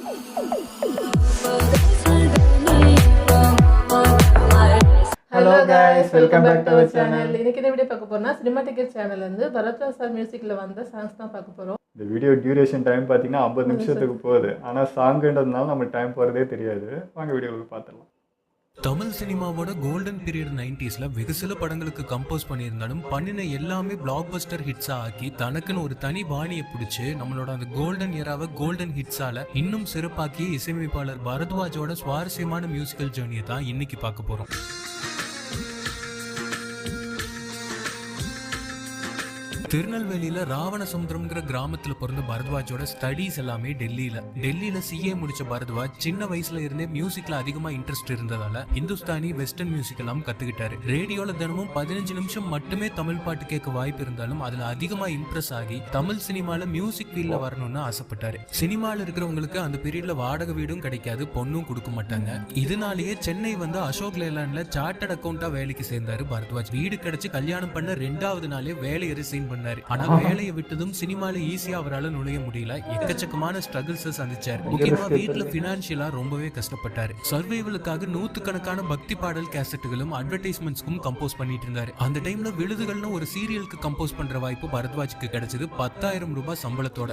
Hello guys, welcome back to our channel. இன்னைக்கு இந்த video பார்க்க போறோம்னா சினிமா டிக்கெட் சேனல்ல இருந்து பரத்வாஜ் சார் மியூசிக்ல வந்த சாங்ஸ் தான் பார்க்க போறோம். இந்த வீடியோ டியூரேஷன் டைம் பார்த்தீங்கன்னா 50 நிமிஷத்துக்கு போகுது. ஆனால் சாங்குன்றதுனால நம்ம டைம் போகிறதே தெரியாது. வாங்க வீடியோவுக்கு பார்த்துடலாம். தமிழ் சினிமாவோட கோல்டன் பீரியட் 90ஸ்ல வெகு சில படங்களுக்கு கம்போஸ் பண்ணியிருந்தாலும் பண்ணின எல்லாமே பிளாக் பஸ்டர் ஹிட்ஸா ஆக்கி தனக்குன்னு ஒரு தனி பாணியை பிடிச்சி நம்மளோட அந்த கோல்டன் ஏராவை கோல்டன் ஹிட்ஸால இன்னும் சிறப்பாக்கி இசையமைப்பாளர் பரத்வாஜோட சுவாரஸ்யமான மியூசிக்கல் ஜேர்னியை தான் இன்னைக்கு பார்க்க போறோம். திருநெல்வேலியில ராவணசமுத்திரம்ங்கிற கிராமத்துல பிறந்த பரத்வாஜோட ஸ்டடீஸ் எல்லாமே டெல்லியில சிஏ முடிச்ச பரத்வாஜ் சின்ன வயசுல இருந்தே மியூசிக்ல அதிகமா இன்ட்ரெஸ்ட் இருந்ததால இந்துஸ்தானி வெஸ்டர்ன் மியூசிக் எல்லாம் கத்துக்கிட்டாரு. ரேடியோல தினமும் 15 நிமிஷம் மட்டுமே தமிழ் பாட்டு கேட்க வாய்ப்பு இருந்தாலும் அதுல அதிகமா இம்ப்ரெஸ் ஆகி தமிழ் சினிமால மியூசிக் ஃபீல்ட்ல வரணும்னு ஆசைப்பட்டாரு. சினிமால இருக்கிறவங்களுக்கு அந்த பீரியட்ல வாடகை வீடும் கிடைக்காது, பொண்ணும் கொடுக்க மாட்டாங்க. இதனாலேயே சென்னை வந்து அசோக் லேலாண்ட்ல சார்ட்டர்ட் அக்கௌண்டா வேலைக்கு சேர்ந்தாரு பரத்வாஜ். வீடு கிடைச்சு கல்யாணம் பண்ண 2வது நாளே வேலையை ரிசைன் பண்ணாரு. ஆனா வேலையை விட்டதும் சினிமால ஈஸியா அவரால் நுழைய முடியல. எக்கச்சக்கமான ஸ்ட்ரகிள்ஸ் சந்திச்சார். முக்கியமா வீட்டுல பினான்சியலா ரொம்பவே கஷ்டப்பட்டாரு. சர்வைவலுக்காக 100கணக்கான பக்தி பாடல் கேசட்டுகளும் அட்வர்டைஸ்மெண்ட்ஸ்க்கும் கம்போஸ் பண்ணிட்டு இருந்தாரு. அந்த டைம்ல விழுதுகள்னு ஒரு சீரியலுக்கு கம்போஸ் பண்ற வாய்ப்பு பரத்வாஜுக்கு கிடைச்சது 10,000 ரூபாய் சம்பளத்தோட.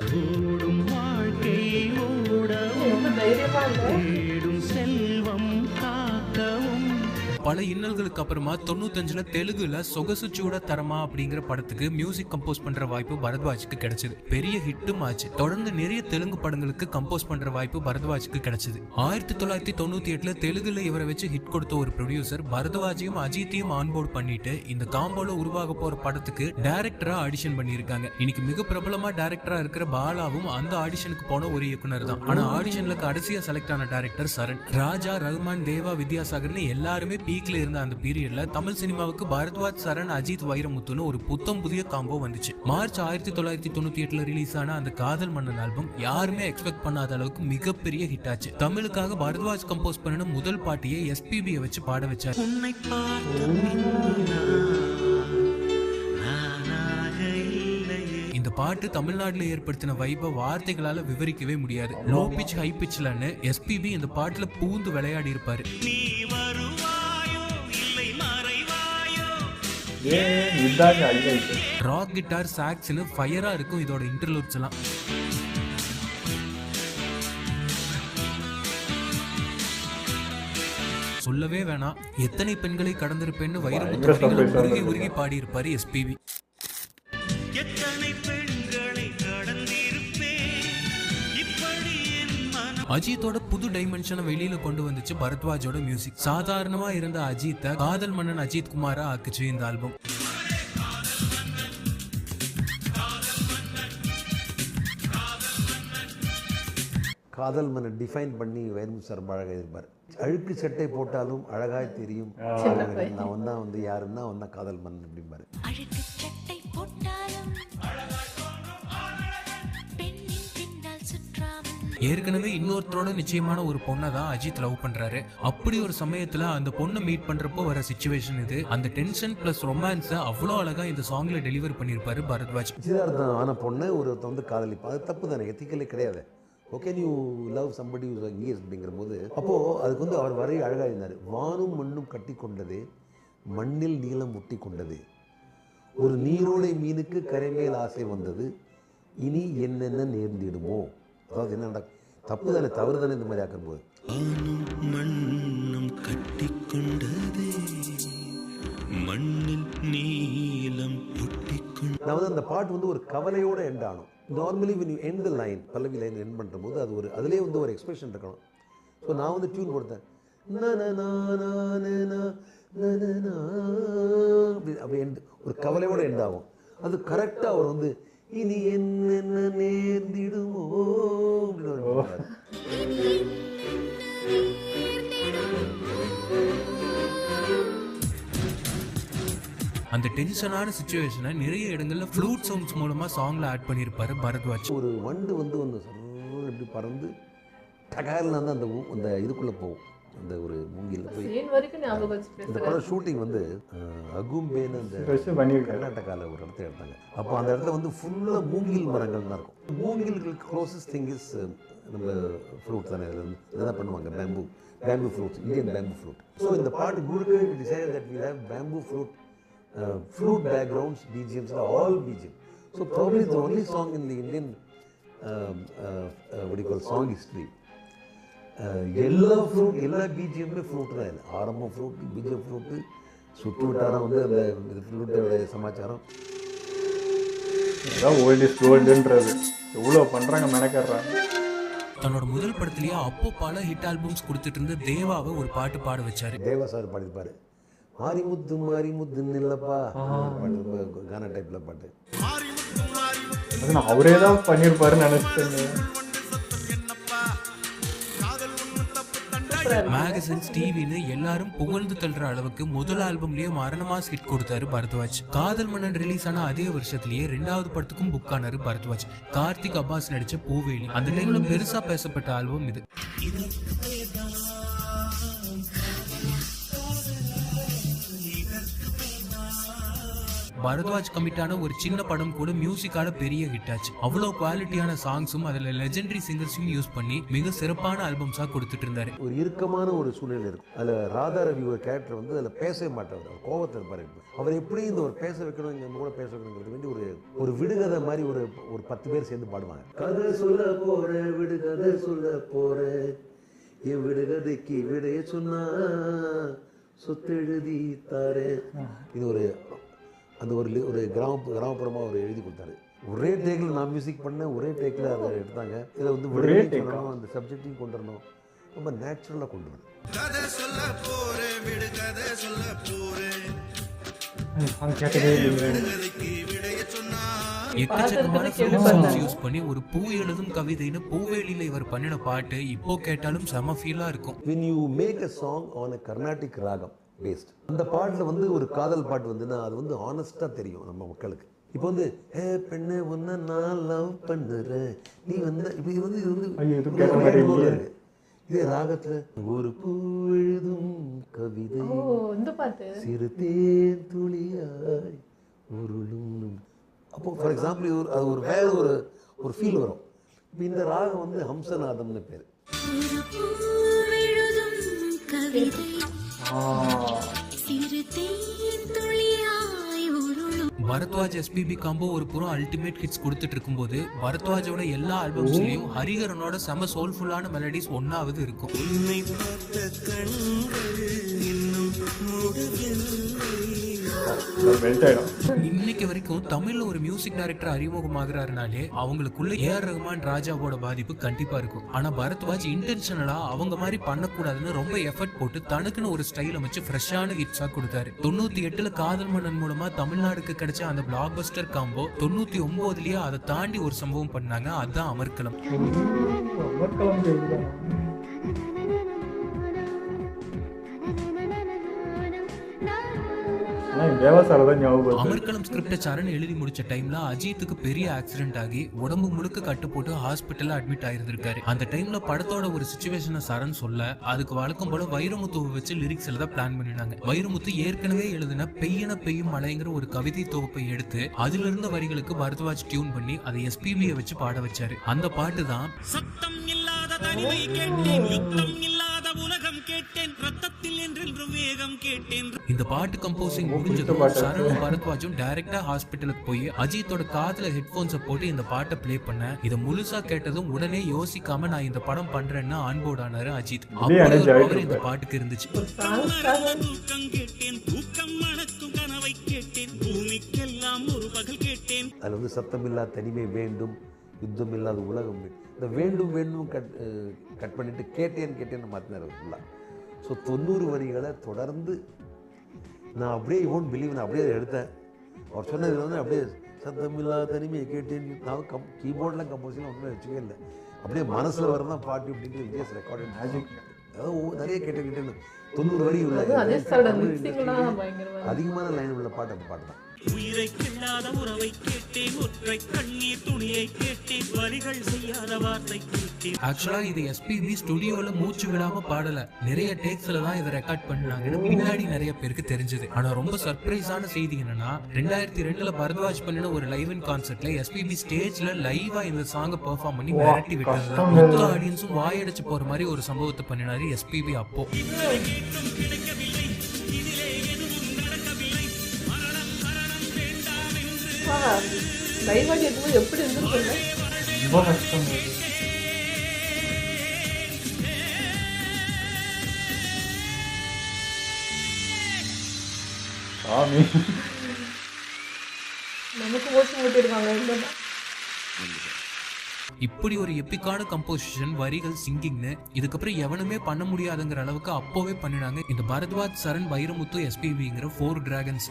பல இன்னல்களுக்கு அப்புறமா 95ல தெலுங்குல சொகசு சூட தரமா அப்படிங்கிற படத்துக்கு மியூசிக் கம்போஸ் பண்ற வாய்ப்பு பரத்வாஜுக்கு கிடைச்சது. பெரிய ஹிட்டும் ஆச்சு. தொடர்ந்து நிறைய தெலுங்கு படங்களுக்கு கம்போஸ் பண்ற வாய்ப்பு பரத்வாஜுக்கு கிடைச்சது. 1998ல தெலுங்குல இவரை வச்சு ஹிட் கொடுத்த ஒரு ப்ரொடியூசர் பரத்வாஜையும் அஜித்தையும் ஆன்போர்ட் பண்ணிட்டு இந்த காம்போல உருவாக போற படத்துக்கு டைரக்டரா ஆடிஷன் பண்ணியிருக்காங்க. இன்னைக்கு மிக பிரபலமா டைரக்டரா இருக்கிற பாலாவும் அந்த ஆடிஷனுக்கு போன ஒரு இயக்குனர் தான். ஆனா ஆடிஷன்ல கடைசியா செலக்ட் ஆன டைரக்டர் சரண். ராஜா, ரஹ்மான், தேவா, வித்யாசாகர்னு எல்லாருமே பீக்ல இருந்த அந்த பீரியட்ல தமிழ் சினிமாவுக்கு பரத்வாஜ், சரண், அஜித், வைரமுத்துன்னு ஒரு புத்தம் புதிய காம்போ வந்துச்சு. மார்ச் 1998ல ரிலீஸ் ஆன அந்த காதல் மன்னன் ஆல்பம் யாருமே எக்ஸ்பெக்ட் பண்ணாத அளவுக்கு மிகப்பெரிய ஹிட் ஆச்சு. தமிழுக்காக பரத்வாஜ் கம்போஸ் பண்ணின முதல் பாட்டியை எஸ்பிபியை வச்சு பாட வச்சார். இந்த பாட்டு தமிழ்நாட்டுல ஏற்படுத்தின வைப வார்த்தைகளால விவரிக்கவே முடியாது. லோ பிச் ஹை பிச்லன்னு எஸ்பிபி இந்த பாட்டுல பூந்து விளையாடி இருப்பாரு. ராக் கிட்டார், சாக்ஸ்னு ஃபயரா இருக்கும் இதோட இன்டர்லூட்ஸ் எல்லாம். சொல்லவே வேணாம், எத்தனை பெண்களை கடந்திருப்பேன்னு வைரமுத்து உருகி உருகி பாடி இருப்பாரு எஸ்பிபி. அஜித்தோட புது டைமென்ஷனை வெளியில கொண்டு வந்துச்சு பரத்வாஜோட மியூசிக். சாதாரணமா இருந்த அஜித்தை காதல் மன்னன் அஜித் குமாரா ஆக்குச்சு இந்த ஆல்பம். காதல் மன்னன் டிஃபைன் பண்ணி வைரமுத்து சார் அழகாக இருப்பார். அழுக்கு சட்டை போட்டாலும் அழகாய் தெரியும் நான் தான் வந்து யாருன்னா அவன் தான் காதல் மன்னன் அப்படிம்பாரு. ஏற்கனவே இன்னொருத்தரோட நிச்சயமான ஒரு பொண்ணை தான் அஜித் லவ் பண்றாரு. அப்படி ஒரு சமயத்துல அந்த பொண்ணை மீட் பண்றப்போ வர சிச்சுவேஷன் இது. அந்த டென்ஷன் பிளஸ் ரொமான்ஸை அவ்வளோ அழகா இந்த சாங்ல டெலிவர் பண்ணியிருப்பாரு பரத்வாஜ். நிச்சயதார்த்தம் ஆன பொண்ணை ஒருத்தர் வந்து காதலிப்பா, அது தப்பு தானே, எத்திக்கலே கிடையாது. Okay, new love somebody years அப்படிங்கிற போது அப்போது அதுக்கு வந்து அவர் வரைய அழகாக இருந்தார். வானும் மண்ணும் கட்டி கொண்டது, மண்ணில் நீளம் முட்டி கொண்டது, ஒரு நீரோடை மீனுக்கு கரைமேல் ஆசை வந்தது, இனி என்னென்ன நேர்ந்திடுமோ. அதாவது என்ன நடக்கும், தப்பு தானே, தவறு தானே இந்த மாதிரி ஆக்கும் போது. மண்ணும் கட்டி கொண்டது, மண்ணில் நீளம் நான் வந்து அந்த பாட்டு வந்து ஒரு கவலையோடு எண்ட் ஆகணும். Normally when you end the line, Pallavi line end பண்ணுற போது அது ஒரு அதுலேயே வந்து ஒரு எக்ஸ்பிரஷன் இருக்கணும். ஸோ நான் வந்து டியூன் கொடுத்தேன், அப்படி எண்ட் ஒரு கவலையோடு எண்ட் ஆகும். அது கரெக்டாக அவர் வந்து இனி என்ன நேர்ந்திடுமோ அப்படின்னு அந்த டென்ஷனான சிச்சுவேஷனை நிறைய இடங்கள்ல ஃப்ளூட் சவுண்ட்ஸ் மூலமா சாங்ல ஆட் பண்ணியிருப்பாரு பரத்வாஜ். ஒரு வண்டு வந்து இப்படி பறந்து டகாரில் வந்து அந்த இதுக்குள்ளே போகும், அந்த ஒரு மூங்கில் போய். இந்த படம் ஷூட்டிங் வந்து அகும்பேன்னு அந்த கர்நாடகாவில் ஒரு இடத்துல எடுத்தாங்க. அப்போ அந்த இடத்துல வந்து ஃபுல்லாக மூங்கில் மரங்கள் தான் இருக்கும். மூங்கில்களுக்கு க்ளோசஸ்ட் திங் இஸ் நம்ம ஃப்ளூட் தானே இதில் இதுதான் பண்ணுவாங்க bamboo flutes, Indian bamboo flute. So இந்த பாட்டு முழுக்க decide that we have bamboo flute backgrounds, BGMs all BGM. So probably the only song in the Indian what do you call song history, எல்லா BGM flute தான் இல்லை. ஆரம்பம் flute, BGM flute, சுற்று வட்டாரம் வந்து அந்த இது ஃப்ளூட்டோட சமாச்சாரம். அதான் ஓல்ட் இஸ் கோல்டுன்றது. எவ்வளோ பண்ணுறாங்க, மெனக்கடுறாங்க. தன்னோட முதல் படத்திலேயே அப்போ பல ஹிட் ஆல்பம்ஸ் கொடுத்துட்டு இருந்த தேவாவை ஒரு பாட்டு பாட வச்சாரு. தேவா சார் பாடிப்பாரு, மாரிமுத்து இல்லப்பா பாட்டு, கானா டைப்ல பாட்டு. அது நான் அவரே தான் பண்ணியிருப்பாருன்னு நினைச்சிட்டேங்க. மேகசின்ஸ், டிவின்னு எல்லாரும் புகழ்ந்து தள்ளுற அளவுக்கு முதல் ஆல்பம்லயே மரணமாஸ் ஹிட் கொடுத்தாரு பரத்வாஜ். காதல் மன்னன் ரிலீஸ் ஆன அதே வருஷத்திலேயே 2வது படத்துக்கும் புக் ஆனாரு பரத்வாஜ். கார்த்திக் அப்பாஸ் நடிச்ச பூவேலி அந்த டைம்ல பெருசா பேசப்பட்ட ஆல்பம் இது. பரத்வாஜ் கமிட்டான ஒரு சின்ன படம் கூட மியூசிக்கால பெரிய ஹிட் ஆச்சு. அவ்வளவு குவாலிட்டியான சாங்ஸும் அதுல லெஜெண்டரி சிங்கர்ஸையும் யூஸ் பண்ணி மிக சிறப்பான ஆல்பம்ஸா கொடுத்துட்டு இருந்தாரு. ஒரு இறுக்கமான ஒரு சூழ்நிலை இருக்கும். அதுல ராதா ரவி ஒரு கேரக்டர் வந்து அதுல பேசவே மாட்டார், அவர் கோபத்தில் இருப்பார். அவர் எப்படி இந்த ஒரு பேச வைக்கணும், நம்ம கூட பேச வைக்கணுங்கிறது வேண்டி ஒரு விடுகதை மாதிரி ஒரு 10 பேர் சேர்ந்து பாடுவாங்க. கதை சொல்ல போற, விடுகதை சொல்ல போற, என் விடுகதைக்கு விடைய சொன்னா சொத்தெழுதி தாரே. இது அந்த ஒரு கிராமப்புறமாக அவர் எழுதி கொடுத்தாரு. ஒரே டேக்கில் நான் மியூசிக் பண்ணேன், ஒரே டேக்கில் அதை எடுத்தாங்க. இதில் வந்து விடுதலை சொல்லணும், அந்த சப்ஜெக்டையும் கொண்டு வரணும், ரொம்ப நேச்சுரலாக கொண்டு வரணும். எக்கச்சக்கமான சாங்ஸ் யூஸ் பண்ணி ஒரு பூ எழுதும் கவிதைன்னு பூவேலியில இவர் பண்ணின பாட்டு இப்போ கேட்டாலும் செம ஃபீலா இருக்கும். When you make a song on a Carnatic ராகம் பேஸ்ட், அந்த பாட்டில் வந்து ஒரு காதல் பாட்டு வந்துன்னா அது வந்து ஆனஸ்டாக தெரியும் நம்ம மக்களுக்கு. இப்போ வந்து ஹே பெண்ணே ஒன்ன நான் லவ் பண்ணுறேன், நீ வந்து இப்படி வந்து இதே ராகத்தில் ஒரு பூ எழுதும் கவிதை சிறு தேன் துளியாய் உருளும். அப்போ ஃபார் எக்ஸாம்பிள் அது ஒரு வேற ஒரு ஃபீல் வரும். இப்போ இந்த ராகம் வந்து ஹம்சநாதம்னு பேர். பரத்வாஜ் SPB காம்போ ஒரு புறம் அல்டிமேட் ஹிட்ஸ் கொடுத்துட்டு இருக்கும்போது பரத்வாஜோட எல்லா ஆல்பம்ஸ்லயும் ஹரிஹரனோட செம சோல்ஃபுல்லான மெலடிஸ் ஒன்னாவது இருக்கும். இன்னைக்கு வரைக்கும் தமிழ்ல ஒரு மியூசிக் டைரக்டர் அறிமுகமாகறாருனாலே அவங்களுக்குள்ள AR ரஹ்மான் ராஜாவோட பாதிப்பு கண்டிப்பா இருக்கும். ஆனா பரத்வாஜ் இன்டென்ஷனலா அவங்க மாதிரி பண்ணக்கூடாதுன்னு ரொம்ப எஃபர்ட் போட்டு தனக்குன்னு ஒரு ஸ்டைல வச்சு ஃப்ரெஷ்ஷான ஹிட்ஸா கொடுத்தாரு. 98ல காதல் மன்னன் மூலமா தமிழ்நாடுக்கு கிடைச்ச அந்த பிளாக் பஸ்டர் காம்போ 99லயே அதை தாண்டி ஒரு சம்பவம் பண்ணாங்க. அதுதான் அமர்கலம். அமர்கலம் ஸ்கிரிப்ட சரண் எழுதி முடிச்ச டைம்ல அஜித்துக்கு பெரிய ஆக்சிடென்ட் ஆகி உடம்பு முழுக்க கட்டு போட்டு ஹாஸ்பிட்டல்ல அட்மிட் ஆயிருந்திருக்காரு. அந்த டைம்ல படத்தோட ஒரு சிச்சுவேஷனை சரண் சொல்ல அதுக்கு வழக்கம் போல வைரமுத்துவை வச்சு லிரிக்ஸ் எழுத பிளான் பண்ணினாங்க. வைரமுத்து ஏற்கனவே எழுதின பெய்யன பெய்யும் மழைங்கிற ஒரு கவிதை தொகுப்பை எடுத்து அதுல இருந்த வரிகளுக்கு பரத்வாஜ் டியூன் பண்ணி அதை SPB வச்சு பாட வச்சாரு. அந்த பாட்டு தான் சத்தம் இல்லாத தனிமை கேட்டேன், யுத்தம் இல்லாத உலகம் கேட்டேன், ரத்தத்தில் என்றென்று வேகம் கேட்டேன். இந்த பாட்டு கம்போசிங் முடிஞ்சதும் சரணும் பரத்வாஜும் டைரக்டா ஹாஸ்பிட்டலுக்கு போய் அஜித்தோட காதுல ஹெட்போன்ஸை போட்டு இந்த பாட்டை பிளே பண்ண இதை முழுசா கேட்டதும் உடனே யோசிக்காம நான் இந்த படம் பண்றேன்னு ஆன்போர்ட் ஆனாரு அஜித். அப்போ இந்த பாட்டுக்கு இருந்துச்சு. அதுல வந்து சத்தம் இல்லாத தனிமை வேண்டும், யுத்தம் இல்லாத உலகம். இந்த வேண்டும் வேண்டும் கட் பண்ணிட்டு கேட்டேன்னு மாத்தினார் ஃபுல்லா. ஸோ 90 வரிகளை தொடர்ந்து நான் அப்படியே ஓன் பிலீவ் நான் அப்படியே எடுத்தேன். அவர் சொன்னதில் வந்து அப்படியே சத்தமில்லாத தனிமையை கேட்டேன். நான் கீபோர்டில் கம்போசிங்லாம் ஒன்றுமே வச்சுக்கவே இல்லை, அப்படியே மனசில் வரதான் பாட்டு அப்படின்ட்டு விஜயஸ் ரெக்கார்டு மேஜிக். அதாவது நிறைய கேட்டேன்னு 90 வரி உள்ள அதிகமான லைன் உள்ள பாட்டு அந்த பாட்டு தான். உயிரை கிள்ளாத உறவை கேட்டேன், ஒற்றை கண்ணீர் துணியை கேட்டேன், வரிகள் செய்யாத வார்த்தை கேட்டேன். ஆக்சுவலா இது எஸ்பிபி ஸ்டுடியோல மூச்சு விடாம பாடல, நிறைய டேக்ஸ்ல தான் இதை ரெக்கார்ட் பண்ணாங்கன்னு பின்னாடி நிறைய பேருக்கு தெரிஞ்சது. ஆனா ரொம்ப சர்ப்ரைஸான செய்தி என்னன்னா 2002ல பரத்வாஜ் பண்ணின ஒரு லைவ் இன் கான்சர்ட்ல எஸ்பிபி ஸ்டேஜ்ல லைவா இந்த சாங்கை பெர்ஃபார்ம் பண்ணி மிரட்டி விட்டது. மொத்த ஆடியன்ஸும் வாயடைச்சு போற மாதிரி ஒரு சம்பவத்தை பண்ணினாரு எஸ்பிபி. அப்போ லைவா கேட்கும்போது எப்படி இருந்திருக்குங்க? ரொம்ப கஷ்டம். சாமி நமக்கு ஓட்டு ஓட்டிருக்காங்க. இப்படி ஒரு எப்பிக்கான கம்போசிஷன், வரிகள், சிங்கிங்னு இதுக்கப்புறம் எவனுமே பண்ண முடியாதுங்கிற அளவுக்கு அப்போவே பண்ணினாங்க இந்த பரத்வாஜ், சரண், வைரமுத்து, எஸ்பிபிங்கிற 4 டிராகன்ஸ்.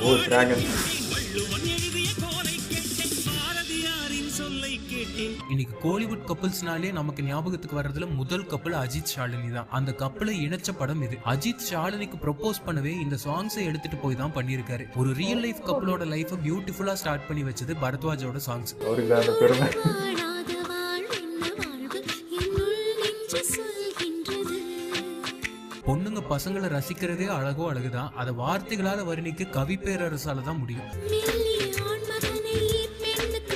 ஓ டிராகன். இன்னைக்கு கோலிவுட் கப்பிள்ஸ்னாலே நமக்கு ஞாபகத்துக்கு வர்றதுல முதல் கப்பல் அஜித் ஷாலினி தான். அந்த கப்பலை இணைச்ச படம் இது. அஜித் ஷாலினிக்கு ப்ரொபோஸ் பண்ணவே இந்த சாங்ஸை எடுத்துட்டு போய் தான் பண்ணியிருக்காரு. ஒரு ரியல் லைஃப் கப்பலோட லைஃபை பியூட்டிஃபுல்லா ஸ்டார்ட் பண்ணி வச்சது பரத்வாஜோட சாங்ஸ். அவருக்கு அந்த பெருமை. பொண்ணுங்க பசங்களை ரசிக்கிறதே அழகோ அழகுதான், அதை வார்த்தைகளால வர்ணிக்க கவி பேரரசால தான் முடியும்.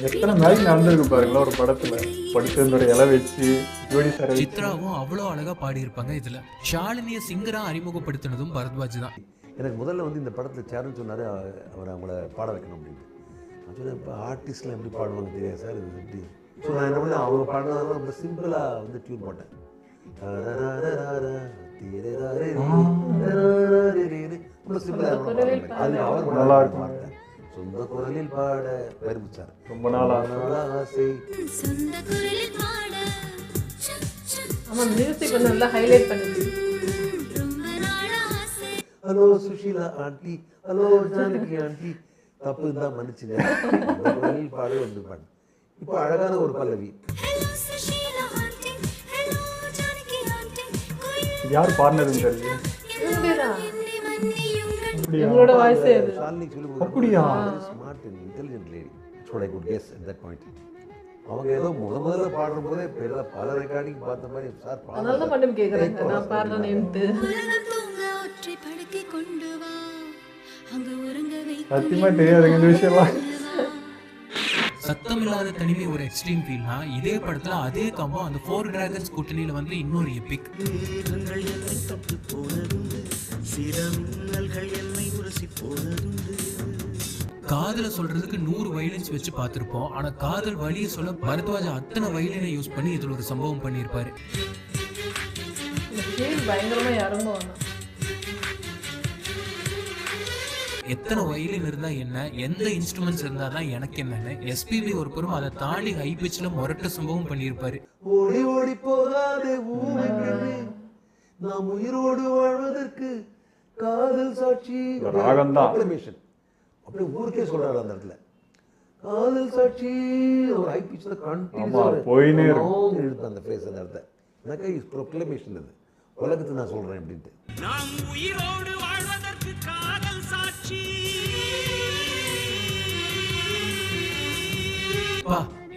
எத்தனை நாளைக்கு நடந்திருக்கு பாருங்களா ஒரு படத்துல. படிச்சதோட இலை வச்சு ஜோடி சார் சித்ராவும் அவ்வளோ அழகா பாடியிருப்பாங்க. இதுல ஷாலினியை சிங்கரா அறிமுகப்படுத்தினதும் பரத்வாஜ் தான். எனக்கு முதல்ல வந்து இந்த படத்தில் சேரன் சொன்னார், அவர் அவங்கள பாட வைக்கணும் அப்படின்னு. நான் சொன்னேன், இப்போ ஆர்டிஸ்ட்லாம் எப்படி பாடுவாங்க தெரியாது சார், இது எப்படி. ஸோ நான் என்ன பண்ணேன், அவங்க பாடினதெல்லாம் ரொம்ப சிம்பிளாக வந்து டியூன் போட்டேன். ரொம்ப சிம்பிளாக அது அவர் நல்லா இருக்கும். சொந்த குரலில் பாட பெருமிச்சார். ரொம்ப நாள் ஆசை. ஆமா, மியூசிக் வந்து நல்லா ஹைலைட் பண்ணிருக்கு. Hello Sushila aunty, hello Janaki aunty, தப்பு தான் மன்னிச்சுங்க, குரலில் பாடு வந்து பாடு. இப்போ அழகான ஒரு பல்லவி. யார் பாடினதுன்னு தெரியல. எங்களோட வாய்ஸ் இது. ஷாலினிக்கு சொல்லி அப்படியா? Smart and intelligent lady. I could guess at that point. அவங்க ஏதோ முதல்ல பாடுற போதே பல ரெக்கார்டிங் பார்த்த மாதிரி சார் அதனால தான் மட்டும் கேட்குறேன் நான் பாடுறேன்ட்டு. சத்தியமா தெரியாதுங்க இந்த விஷயம்லாம். சத்தமில்லாத தனிமை ஒரு எக்ஸ்ட்ரீம் ஃபீல்னா, இதே படத்துல அதே கம்போ அந்த 4 டிராகன்ஸ் கூட்டணியில வந்து இன்னொரு எபிக். காதல சொல்றதுக்கு 100 வயலன்ஸ் வச்சு பார்த்திருப்போம். ஆனா காதல் வழியை சொல்ல பரத்வாஜ் அத்தனை வயலினை யூஸ் பண்ணி இதுல ஒரு சம்பவம் பண்ணியிருப்பாரு. பயங்கரமா இறங்குவாங்க. எத்தனை வயலின் இருந்தா என்ன, எந்த இன்ஸ்ட்ருமெண்ட்ஸ் இருந்தா தான் எனக்கு என்னன்னு எஸ்பிபி ஒரு புறம் அதை தாண்டி ஹை பிச்ல முரட்ட சம்பவம் பண்ணியிருப்பாரு. ஓடி ஓடி போகாதே ஊமை பெண்ணே, நாம் உயிரோடு வாழ்வதற்கு காதல் சாட்சி. ராகம் தான். அப்படியே ஊருக்கே சொல்றாரு அந்த இடத்துல. காதல் சாட்சி ஒரு ஹை பிச்ல கண்டினியூஸா போயினே இருக்கும் இழுத்து அந்த ஃபேஸ் அந்த இடத்துல. எனக்கு இஸ் ப்ரோக்ளமேஷன் இது. உலகத்துக்கு நான் சொல்றேன் அப்படின்ட்டு. நாம் உயிரோடு வாழ்வதற்கு காதல் சாட்சி.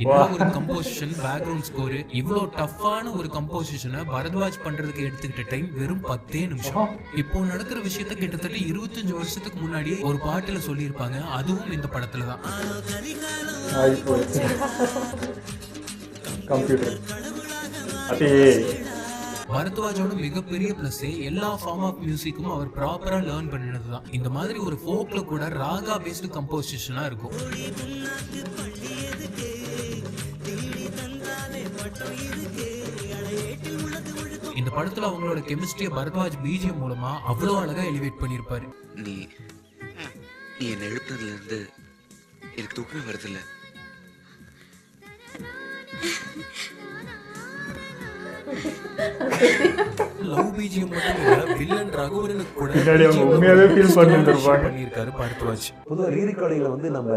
இன்னும் ஒரு கம்போசிஷன், பேக்ரவுண்ட் ஸ்கோர், இவ்வளோ டஃப்பான ஒரு கம்போசிஷனை பரத்வாஜ் பண்றதுக்கு எடுத்துக்கிட்ட டைம் வெறும் 10 நிமிஷம். இப்போ நடக்கிற விஷயத்த கிட்டத்தட்ட 25 வருஷத்துக்கு முன்னாடியே ஒரு பாட்டுல சொல்லியிருப்பாங்க. அதுவும் இந்த படத்துல தான். கம்ப்யூட்டர் அதே பரத்வாஜோட மிகப்பெரிய பிளஸே எல்லா ஃபார்ம் ஆஃப் மியூசிக்கும் அவர் ப்ராப்பரா லேர்ன் பண்ணினது தான். இந்த மாதிரி ஒரு ஃபோக்ல கூட ராகா பேஸ்டு கம்போசிஷனா இருக்கும். இந்த படத்துல அவங்களோட கெமிஸ்ட்ரியை பரத்வாஜ் பிஜிஎம் மூலமா அவ்வளோ அழகா எலிவேட் பண்ணியிருப்பாரு. நீ என்ன எழுப்புனதுல இருந்து எனக்கு தூக்கம் வருதில்ல. லவ் பிஜிஎம் மட்டும் இல்ல, வில்லன் ரகுவரனுக்கு கூட உண்மையாவே ஃபீல் பண்ணியிருக்காரு பரத்வாஜ். பொதுவாக ரீரெக்கார்டிங்கில் வந்து நம்ம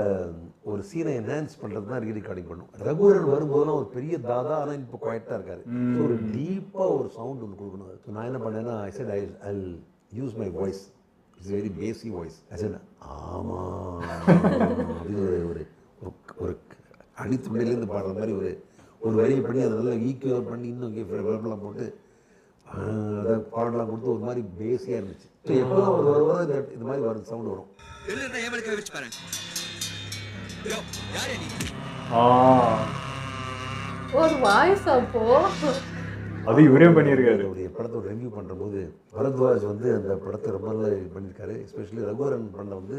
ஒரு சீனை என்ஹான்ஸ் பண்ணுறது தான் ரீரெக்கார்டிங் பண்ணும். ரகுவரன் வரும்போதெல்லாம் ஒரு பெரிய தாதா, ஆனால் இப்போ குவாய்ட்டாக இருக்காரு. ஒரு டீப்பாக ஒரு சவுண்ட் ஒன்று கொடுக்கணும். ஸோ நான் என்ன பண்ணேன்னா ஐ set I use my voice it's very பேசி வாய்ஸ். ஆமாம் அப்படின்னு ஒரு ஒரு அடித்துடையிலேருந்து பாடுற மாதிரி ஒரு வரியை பண்ணி அதை நல்லா ஈக்குவல் பண்ணி இன்னும் விளம்பரம் போட்டு அதை பாடலாம் கொடுத்து ஒரு மாதிரி பேஸியாக இருந்துச்சு. எப்போதான் ஒரு வருவாங்க இது மாதிரி வரும் சவுண்டு வரும். ஒரு வாய்ஸ் அப்போ அது இவரே பண்ணியிருக்காரு. அவருடைய படத்தோட ரிவ்யூ பண்ணுற போது பரத்வாஜ் வந்து அந்த படத்தை ரொம்ப நல்லா பண்ணியிருக்காரு. எஸ்பெஷலி ரகுவரன் பண்ண வந்து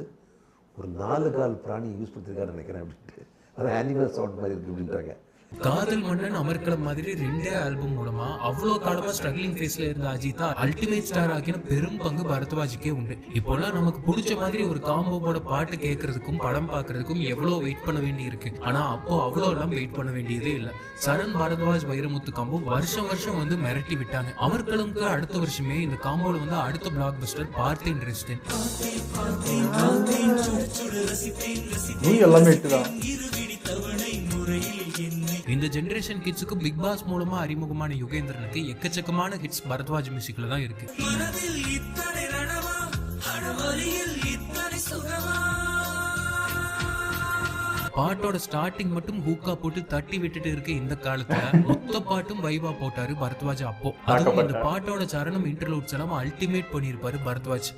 ஒரு 4 கால் பிராணி யூஸ் பண்ணியிருக்காருன்னு நினைக்கிறேன் அப்படின்ட்டு. அது அனிமல் சவுண்ட் மாதிரி இருக்குது அப்படின்றாங்க. காதல் மன்னன் அமர்கலம் மாதிரி 2 ஆல்பம் மூலமா அவ்வளோ காலமா ஸ்ட்ரகிளிங் ஃபேஸ்ல இருந்த அஜித்தா அல்டிமேட் ஸ்டார் ஆக்கின பெரும் பங்கு பரத்வாஜுக்கே உண்டு. இப்போலாம் நமக்கு பிடிச்ச மாதிரி ஒரு காம்போவோட பாட்டு கேட்கறதுக்கும் படம் பார்க்கறதுக்கும் எவ்வளோ வெயிட் பண்ண வேண்டி இருக்கு. ஆனா அப்போ அவ்வளோ எல்லாம் வெயிட் பண்ண வேண்டியதே இல்லை. சரண் பரத்வாஜ் வைரமுத்து காம்போ வருஷம் வந்து மிரட்டி விட்டாங்க. அமர்கலம்க்கு அடுத்த வருஷமே இந்த காம்போல வந்து அடுத்த பிளாக் பஸ்டர் பார்த்தேன் ரெஸ்டேன். எல்லாமே இட்டுதான். இந்த ஜெனரேஷன் கிட்ஸுக்கு பிக் பாஸ் மூலமா அறிமுகமான யுகேந்திரனுக்கு எக்கச்சக்கமான ஹிட்ஸ் பரத்வாஜ் மியூசிக்ல தான் இருக்கு. பாட்டோட ஸ்டார்டிங் மட்டும் ஹூக்கா போட்டு தட்டி விட்டுட்டு இருக்க இந்த காலத்துல மொத்த பாட்டும் வைபா போட்டாரு பரத்வாஜ். அப்போ அதுவும் இந்த பாட்டோட சரணம் இன்டர்லூட்ஸ் எல்லாம் அல்டிமேட் பண்ணிருப்பாரு பரத்வாஜ்.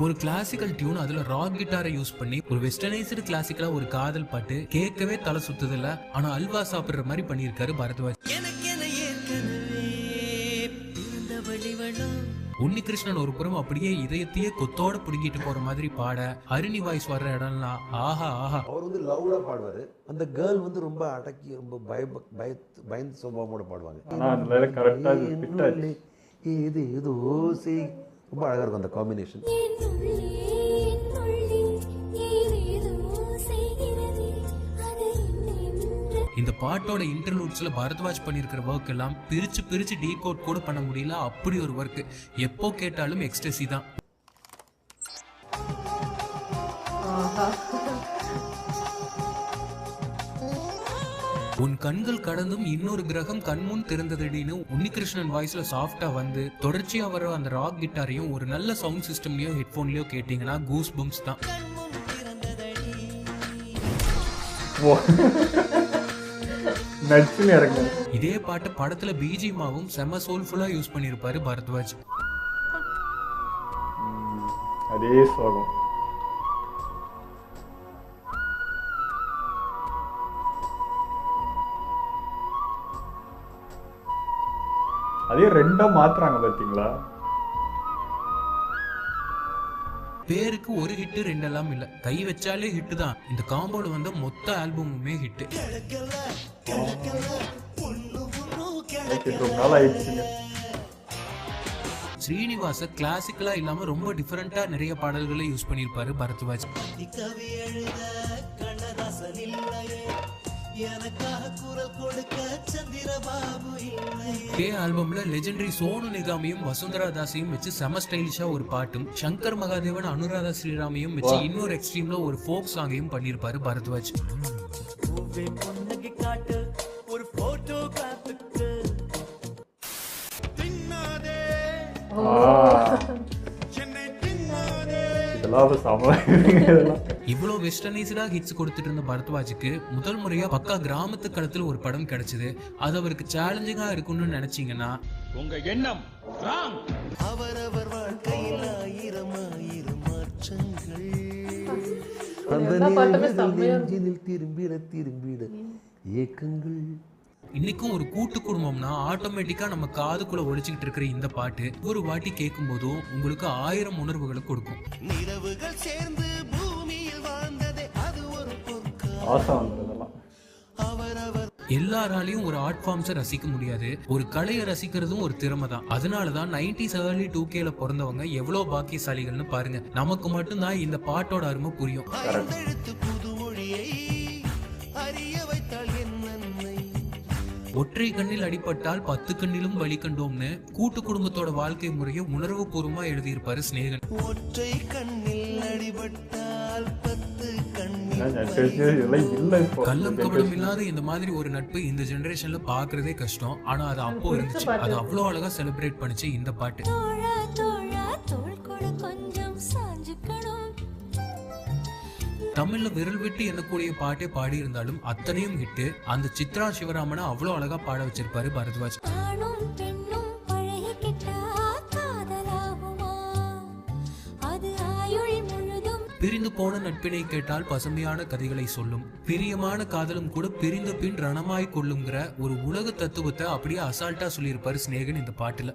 ஒரு கிளாசிக்கல் டியூன் அதுல ராக் கிட்டாரை யூஸ் பண்ணி ஒரு வெஸ்டர்னைஸ்டு கிளாசிக்கலா ஒரு காதல் பாட்டு கேட்கவே தலை சுத்துது இல்ல. ஆனா அல்வா சாப்பிடுற மாதிரி பண்ணிருக்காரு பரத்வாஜ். உன்னிகிருஷ்ணன் ஒரு புறம் அப்படியே இதயத்தையே கொத்தோட புடுங்கிட்டு போற மாதிரி பாட, ஹரிணி வாய்ஸ் வர்ற இடம்லாம் ஆஹா ஆஹா. அவர் வந்து லவ்லா பாடுவாரு. அந்த கேர்ள் வந்து ரொம்ப அடக்கி ரொம்ப பயந்து சுபாவமோட பாடுவாங்க. ஏது ஏதோ ரொம்ப அழகா இருக்கும் அந்த காம்பினேஷன். இந்த பாட்டோட இன்டர்லூட்ஸ்ல பரத்வாஜ் பண்ணிருக்கிற ஒர்க் எல்லாம் பிரிச்சு டீகோட் கூட பண்ண முடியல. அப்படி ஒரு ஒர்க். எப்போ கேட்டாலும் எக்ஸ்டசி தான். உன் கண்கள் கடந்தும் இன்னொரு கிரகம் கண்முன் திறந்ததடின்னு உன்னிகிருஷ்ணன் வாய்ஸ்ல சாஃப்டா வந்து தொடர்ச்சியா வர அந்த ராக் கிட்டாரையும் ஒரு நல்ல சவுண்ட் சிஸ்டம்லயோ ஹெட்போன்லயோ கேட்டீங்கன்னா கூஸ் பம்ப்ஸ் தான். இதே பாட்டு படத்துல பிஜிஎம்மாவும் செம சோல்ஃபுல்லா யூஸ் பண்ணிருப்பாரு பரத்வாஜ். அதே சோகம். அதே 2 மாத்துறாங்க பாத்தீங்களா? பேருக்கு ஒரு ஹிட் 2 எல்லாம் இல்ல, கை வச்சாலே ஹிட் தான். இந்த காம்போல வந்த மொத்த ஆல்பமுமே ஹிட். ஸ்ரீனிவாச கிளாசிக்கலா இல்லாம ரொம்ப டிஃபரெண்டா நிறைய பாடல்களை யூஸ் பண்ணிருப்பாரு பரத்வாஜ். ஆல்பம்ல லெஜெண்டரி சோனு நிகாமையும் வசுந்தரா தாஸையும் வச்சு செம ஸ்டைலிஷா ஒரு பாட்டும், சங்கர் மகாதேவன் அனுராதா ஸ்ரீராமையும் வச்சு இன்னொரு எக்ஸ்ட்ரீம்ல ஒரு ஃபோக் சாங்கையும் பண்ணிருப்பாரு பரத்வாஜ். இவ்வளவு வெஸ்டர்னைஸ்டா ஹிட்ஸ் கொடுத்துட்டு இருந்த பரத்வாஜுக்கு முதல் முறையா பக்கா கிராமத்து களத்துல ஒரு படம் கிடைச்சது. அது அவருக்கு சேலஞ்சிங்கா இருக்கும்னு நினைச்சீங்கன்னா உங்க எண்ணம் அவரவர் வாழ்க்கையில் 1000 மாற்றங்கள் திரும்பிட ஏக்கங்கள். இன்னைக்கும் ஒரு கூட்டு குடும்பம்னா ஆட்டோமேட்டிக்கா நம்ம காதுக்குள்ள ஒழிச்சுக்கிட்டு இருக்கிற இந்த பாட்டு ஒரு வாட்டி கேட்கும் போதும் உங்களுக்கு 1000 உணர்வுகளை கொடுக்கும். நிறவுகள் சேர்ந்து பூமியில் வாழ்ந்ததே அது ஒரு எல்லாராலையும் ஒரு ஆர்ட் ஃபார்ம்ஸை ரசிக்க முடியாது. ஒரு கலையை ரசிக்கிறதும் ஒரு திறமை தான். அதனாலதான் 90s early 2Kல பிறந்தவங்க எவ்வளவு பாக்கியசாலிகள்னு பாருங்க. நமக்கு மட்டும்தான் இந்த பாட்டோட அருமை புரியும். ஒற்றை கண்ணில் அடிபட்டால் 10 கண்ணிலும் வலி கண்டோம்னு கூட்டு குடும்பத்தோட வாழ்க்கை முறையை உணர்வு பூர்வமா எழுதியிருப்பாரு ஸ்நேகன். ஒற்றை கண்ணில் இதெல்லாம் இல்லை இப்போ. கள்ளம் கபடம் இல்லாத இந்த மாதிரி ஒரு நட்பு இந்த ஜெனரேஷன்ல பாக்குறதே கஷ்டம். ஆனா அது அப்போ இருந்துச்சு. அது அவ்வளவு அழகா செலிப்ரேட் பண்ணிச்சு இந்த பாட்டு. தமிழ்ல விரல் விட்டு எண்ணக்கூடிய பாட்டே பாடி இருந்தாலும் அத்தனையும் ஹிட்டு. அந்த சித்ரா சிவராமனை அவ்வளவு அழகா பாட வச்சிருப்பாரு பரத்வாஜ். பிரிந்து போன நட்பினை கேட்டால் பசுமையான கதைகளை சொல்லும், பிரியமான காதலும் கூட பிரிந்த பின் ரணமாய் கொள்ளுங்கிற ஒரு உலக தத்துவத்தை அப்படியே அசால்ட்டா சொல்லியிருப்பாரு ஸ்நேகன் இந்த பாட்டுல.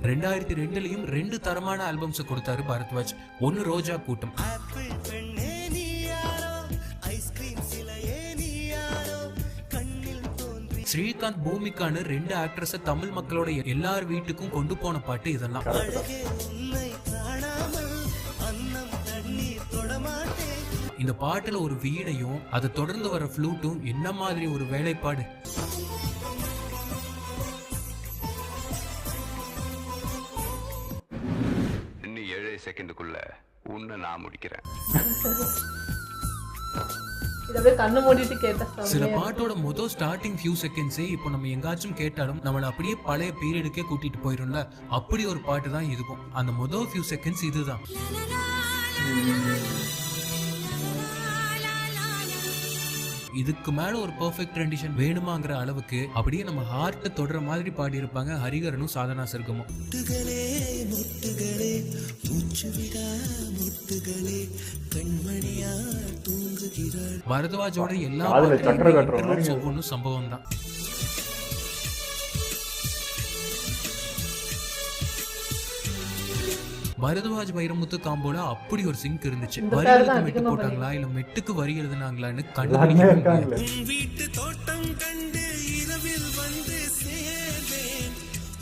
2002லயும் 2 தரமான ஆல்பம்ஸ் கொடுத்தாரு பரத்வாஜ். ஒன்னு ரோஜா கூட்டம், ஸ்ரீகாந்த் பூமிக்கான 2 ஆக்ட்ரஸ தமிழ் மக்களோட எல்லார் வீட்டுக்கும் கொண்டு போன பாட்டு இதெல்லாம். இந்த பாட்டுல ஒரு வீணையும் அதை தொடர்ந்து வர ஃப்ளூட்டும் என்ன மாதிரி ஒரு வேலைப்பாடு. இன்னும் 7 செகண்டுக்குள்ள உன்னை நான் முடிக்கிறேன். சில பாட்டோட முதல் ஸ்டார்டிங் ஃபியூ செகண்ட்ஸே இப்போ நம்ம எங்காச்சும் கேட்டாலும் நம்மளை அப்படியே பழைய பீரியடுக்கே கூட்டிட்டு போயிடும்ல. அப்படி ஒரு பாட்டு தான் இதுக்கும். அந்த முதல் ஃபியூ செகண்ட்ஸ் இதுதான். இதுக்கு மேல ஒரு பெர்ஃபெக்ட் ரெண்டிஷன் வேணுமாங்கிற அளவுக்கு அப்படியே நம்ம ஹார்ட்டை தொடர மாதிரி பாடி இருப்பாங்க ஹரிகரனும் சாதனா சர்கமும். பரத்வாஜோட எல்லா ஒவ்வொன்றும் சம்பவம் தான். பரத்வாஜ் வைரமுத்து காம்போல அப்படி ஒரு சிங்க் இருந்துச்சு. வரிகளுக்கு மெட்டு போட்டாங்களா இல்ல மெட்டுக்கு வரி எழுதுனாங்களான்னு கண்டுபிடிக்க. வீட்டு தோட்டம் கண்டு இரவில் வந்து சேர்வேன்,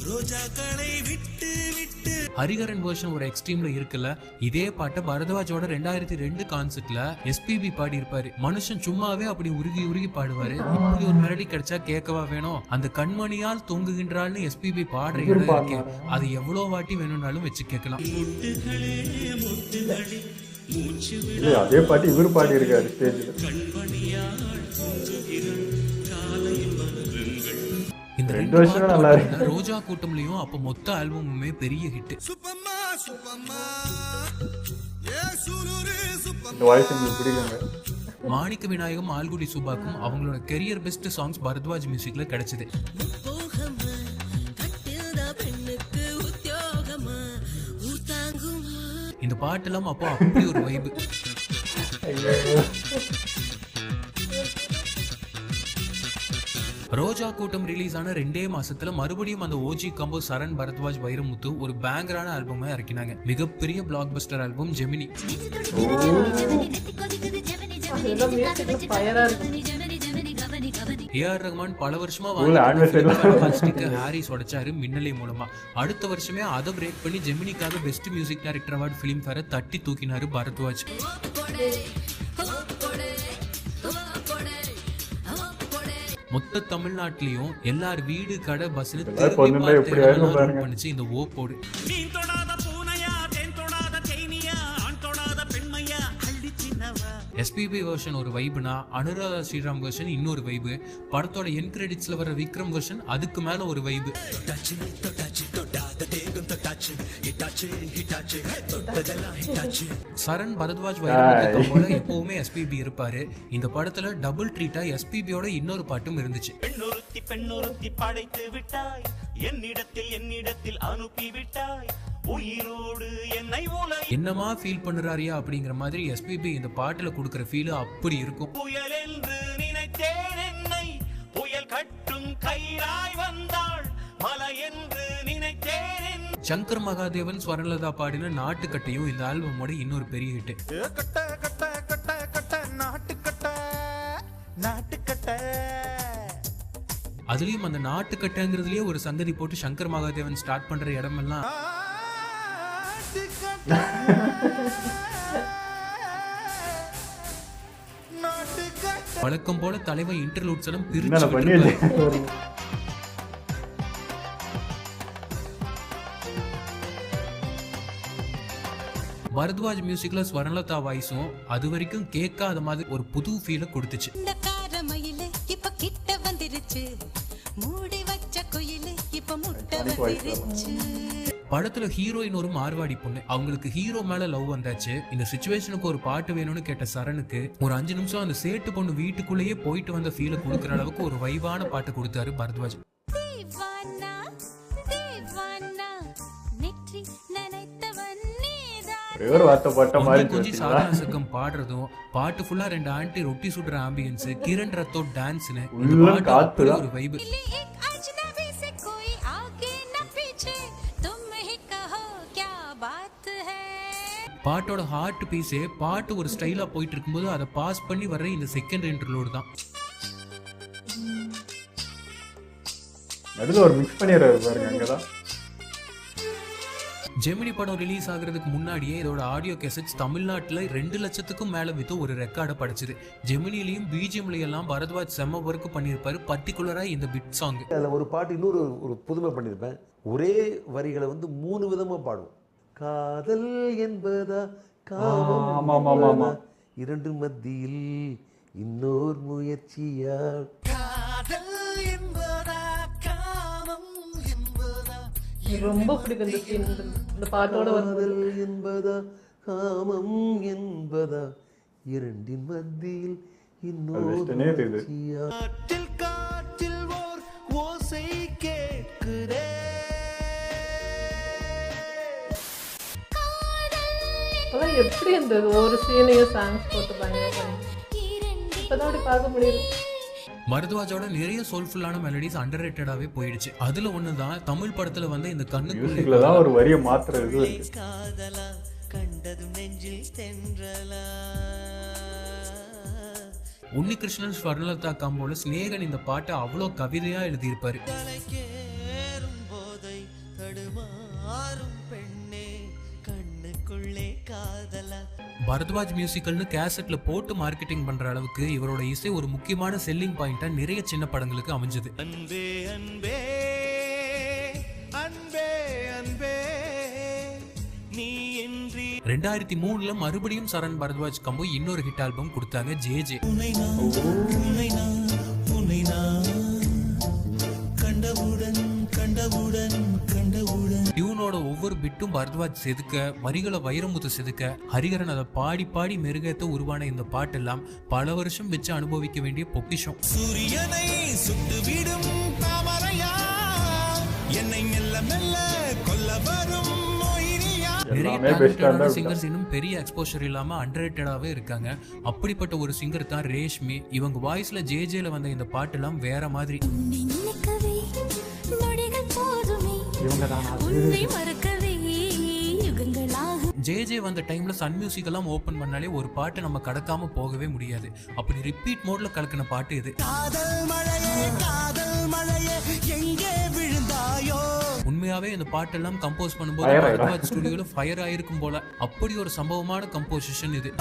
ரோஜாக்களை விட்டு விட்டு. ஹரிகரன் வெர்ஷன் ஒரு எக்ஸ்ட்ரீம்ல இருக்குல்ல. இதே பாட்டை பரத்வாஜோட 2002 கான்செர்ட்ல எஸ்பிபி பாடி இருப்பாரு. மனுஷன் சும்மாவே அப்படி உருகி உருகி பாடுவாரு. இப்படி ஒரு மெலடி கிடைச்சா கேட்கவா வேணும். அந்த கண்மணியால் தொங்குகின்றாள்னு எஸ்பிபி பாடுற இடம் இருக்கு. அது எவ்வளவு வாட்டி வேணும்னாலும் வச்சு கேட்கலாம். அதே பாட்டு இவர் பாடி இருக்காரு ஸ்டேஜ்ல. இந்த 2 வருஷம் நல்லா இருக்கு. ரோஜா கூட்டம்லயும் அப்ப மொத்த ஆல்பமுமே பெரிய ஹிட். மாணிக்க விநாயகம் ஆல்குடி சுபாக்கும் அவங்களோட கெரியர் பெஸ்ட் சாங்ஸ் பரத்வாஜ் மியூசிக்ல கிடைச்சது. இந்த பாட்டெல்லாம் அப்போ அப்படி ஒரு வைபு. ரோஜா கூட்டம் ரிலீஸ் ஆன 2 மாசத்துல மறுபடியும் அந்த ஓஜி கம்போ சரண் பரத்வாஜ் வைரமுத்து ஒரு பேங்கரான ஆல்பமை இறக்கினாங்க. மிகப்பெரிய blockbuster album Gemini. AR Rahman பல வருஷமா ஹாரிஸ் உடைச்சாரு மின்னலை மூலமா. அடுத்த வருஷமே அதை பிரேக் பண்ணி ஜெமினிக்காக பெஸ்ட் மியூசிக் டைரக்டர் அவார்டு பிலிம் ஃபேரை தட்டி தூக்கினாரு பரத்வாஜ். மொத்த தமிழ்நாட்டிலையும் எல்லார் வீடு கடை பஸ்ல பண்ணிச்சு இந்த ஓப்போடு. எஸ்பிபி வெர்ஷன் ஒரு வைபுனா அனுராதா ஸ்ரீராம் வெர்ஷன் இன்னொரு வைபு. படத்தோட என் கிரெடிட்ஸ்ல வர விக்ரம் வெர்ஷன் அதுக்கு மேல ஒரு வைபு. சரண் பரத்வாஜ் வைரமுத்து போல எப்பவுமே எஸ்பிபி இருப்பாரு. இந்த படத்துல டபுள் ட்ரீட்டா எஸ்பிபியோட இன்னொரு பாட்டும் இருந்துச்சு. பெண்ணொருத்தி படைத்து விட்டாய், என்னிடத்தில் அனுப்பி விட்டாய், உயிரோடு என்னை என்னமா ஃபீல் பண்றாரியா அப்படிங்கிற மாதிரி எஸ்பிபி இந்த பாட்டுல கொடுக்கிற ஃபீல் அப்படி இருக்கும். புயல் என்று நினைத்தேன் என்னை, புயல் கட்டும் கயிறாய் வந்தாள், மலை என்று நினைத்தேன். சங்கர் மகாதேவன் ஸ்வரலதா பாடின நாட்டுக்கட்டையும் இந்த ஆல்பமோட இன்னொரு பெரிய ஹிட். அதுலயும் அந்த நாட்டுக்கட்டைங்கிறதுலயே ஒரு சங்கதி போட்டு சங்கர் மகாதேவன் ஸ்டார்ட் பண்ற இடமெல்லாம் வழக்கம் போல தலைவன் இன்டர்லூட்ஸ் எல்லாம் பிரிச்சு பரத்வாஜ் மியூசிக்ல ஸ்வர்ணலதா வாய்ஸும் அது வரைக்கும் கேட்காத மாதிரி ஒரு புது ஃபீலை கொடுத்துச்சு. இந்த காரமயிலே இப்ப கிட்ட வந்துருச்சு, மூடி வச்ச குயிலே இப்ப முட்டை வந்துருச்சு. படத்துல ஹீரோயின் ஒரு மார்வாடி பொண்ணு, அவங்களுக்கு ஹீரோ மேல லவ் வந்தாச்சு. இந்த சிச்சுவேஷனுக்கு ஒரு பாட்டு வேணும்னு கேட்ட சரணுக்கு ஒரு 5 நிமிஷம் அந்த சேட்டு பொண்ணு வீட்டுக்குள்ளேயே போயிட்டு வந்த ஃபீலை கொடுக்குற அளவுக்கு ஒரு வைவான பாட்டு கொடுத்தாரு பரத்வாஜ். கொஞ்சம் சாதாரண சக்கம் பாடுறதும் பாட்டு ஃபுல்லா 2 ஆண்டி ரொட்டி சுடுற ஆம்பியன்ஸ், கிரண் ரத்தோ டான்ஸ்னு ஒரு வைப். பாட்டோட ஹார்ட் பீஸே பாட்டு ஒரு ஸ்டைலா போயிட்டு இருக்கும்போது அதை பாஸ் பண்ணி வர்ற இந்த செகண்ட் இன்டர்லூட் தான். நடுவுல ஒரு மிக்ஸ் பண்ணிடுறாரு பாருங்க. அங்கதான் ஜெமினி படம் ரிலீஸ் ஆகுறதுக்கு முன்னாடியே இதோட ஆடியோ கேசட்ஸ் தமிழ்நாட்டில் 2 லட்சத்துக்கும் மேல வித்து ஒரு ரெக்கார்டை படிச்சது. ஜெமினிலையும் பிஜிஎம்லையும் எல்லாம் பரத்வாஜ் செம்ம ஒர்க் பண்ணியிருப்பாரு, பர்டிகுலரா இந்த பிட் சாங். அதில் ஒரு பாட்டு இன்னொரு ஒரு புதுமை பண்ணியிருப்பேன். ஒரே வரிகளை வந்து 3 விதமா பாடும். காதல் என்பதா காமம் இரண்டு மத்தியில் இன்னொரு முயற்சியா, காதல் என்பதா காமம் என்பதா ரொம்ப பிடிக்கும் இந்த பாட்டோட காதல் என்பதா காமம் என்பதா இரண்டின் மத்தியில் இன்னொரு முயற்சியா. காற்றில் ஓர் ஓசை கேட்குதே. எப்படி அந்த ஒரு சீனையும் சாங்ஸ் போட்டு பயங்கர இப்பதான் அப்படி பார்க்க முடியுது. பரத்வாஜோட நிறைய சோல்ஃபுல்லான மெலடிஸ் அண்டர் ரேட்டடாவே போயிடுச்சு. அதுல ஒண்ணுதான் தமிழ் படத்துல வந்து இந்த கண்ணுக்குள்ள ஒரு வரிய மாத்துறது. உன்னிகிருஷ்ணன் ஸ்வர்ணலதா காம்போல ஸ்நேகன் இந்த பாட்டை அவ்வளோ கவிதையா எழுதியிருப்பாரு. பரத்வாஜ் மியூசிக்கல்னு கேசட்ல போட்டு மார்க்கெட்டிங் பண்ற அளவுக்கு இவரோட இசை ஒரு முக்கியமான செல்லிங் பாயிண்டா நிறைய சின்ன படங்களுக்கு அமைஞ்சது. 2003 மறுபடியும் சரண் பரத்வாஜ் கம்போ இன்னொரு ஹிட் ஆல்பம் கொடுத்தாங்க, ஜே. டியூனோட ஒவ்வொரு பிட்டும் பரத்வாஜ் செதுக்க, வரிகளை வைரமுத்து செதுக்க, ஹரிஹரன் அதை பாடி பாடி மெருகேத்த உருவான இந்த பாட்டெல்லாம் பல வருஷம் வச்சு அனுபவிக்க வேண்டிய பொக்கிஷம். சூரியனை சுட்டு விடும் தாமரையா, என்னை மெல்ல மெல்ல கொல்ல வரும் நிறைய சிங்கர்ஸ் இன்னும் பெரிய எக்ஸ்போஷர் இல்லாம அண்டர்ரேட்டடாவே இருக்காங்க. அப்படிப்பட்ட ஒரு சிங்கர் தான் ரேஷ்மி. இவங்க வாய்ஸ்ல ஜேஜேல வந்த இந்த பாட்டு எல்லாம் வேற மாதிரி. ஜே வந்த டைம்ல சன் மியூசிக் எல்லாம் ஓபன் பண்ணாலே ஒரு பாட்டு நம்ம கடக்காம போகவே முடியாது. அப்படி ரிப்பீட் மோட்ல கலக்கின பாட்டு இது. உண்மையாவே இந்த பாட்டெல்லாம் கம்போஸ் பண்ணும்போது பரத்வாஜ் ஸ்டுடியோல ஃபயர் ஆயிருக்கும் போல. அப்படி ஒரு சம்பவமான கம்போசிஷன் இது.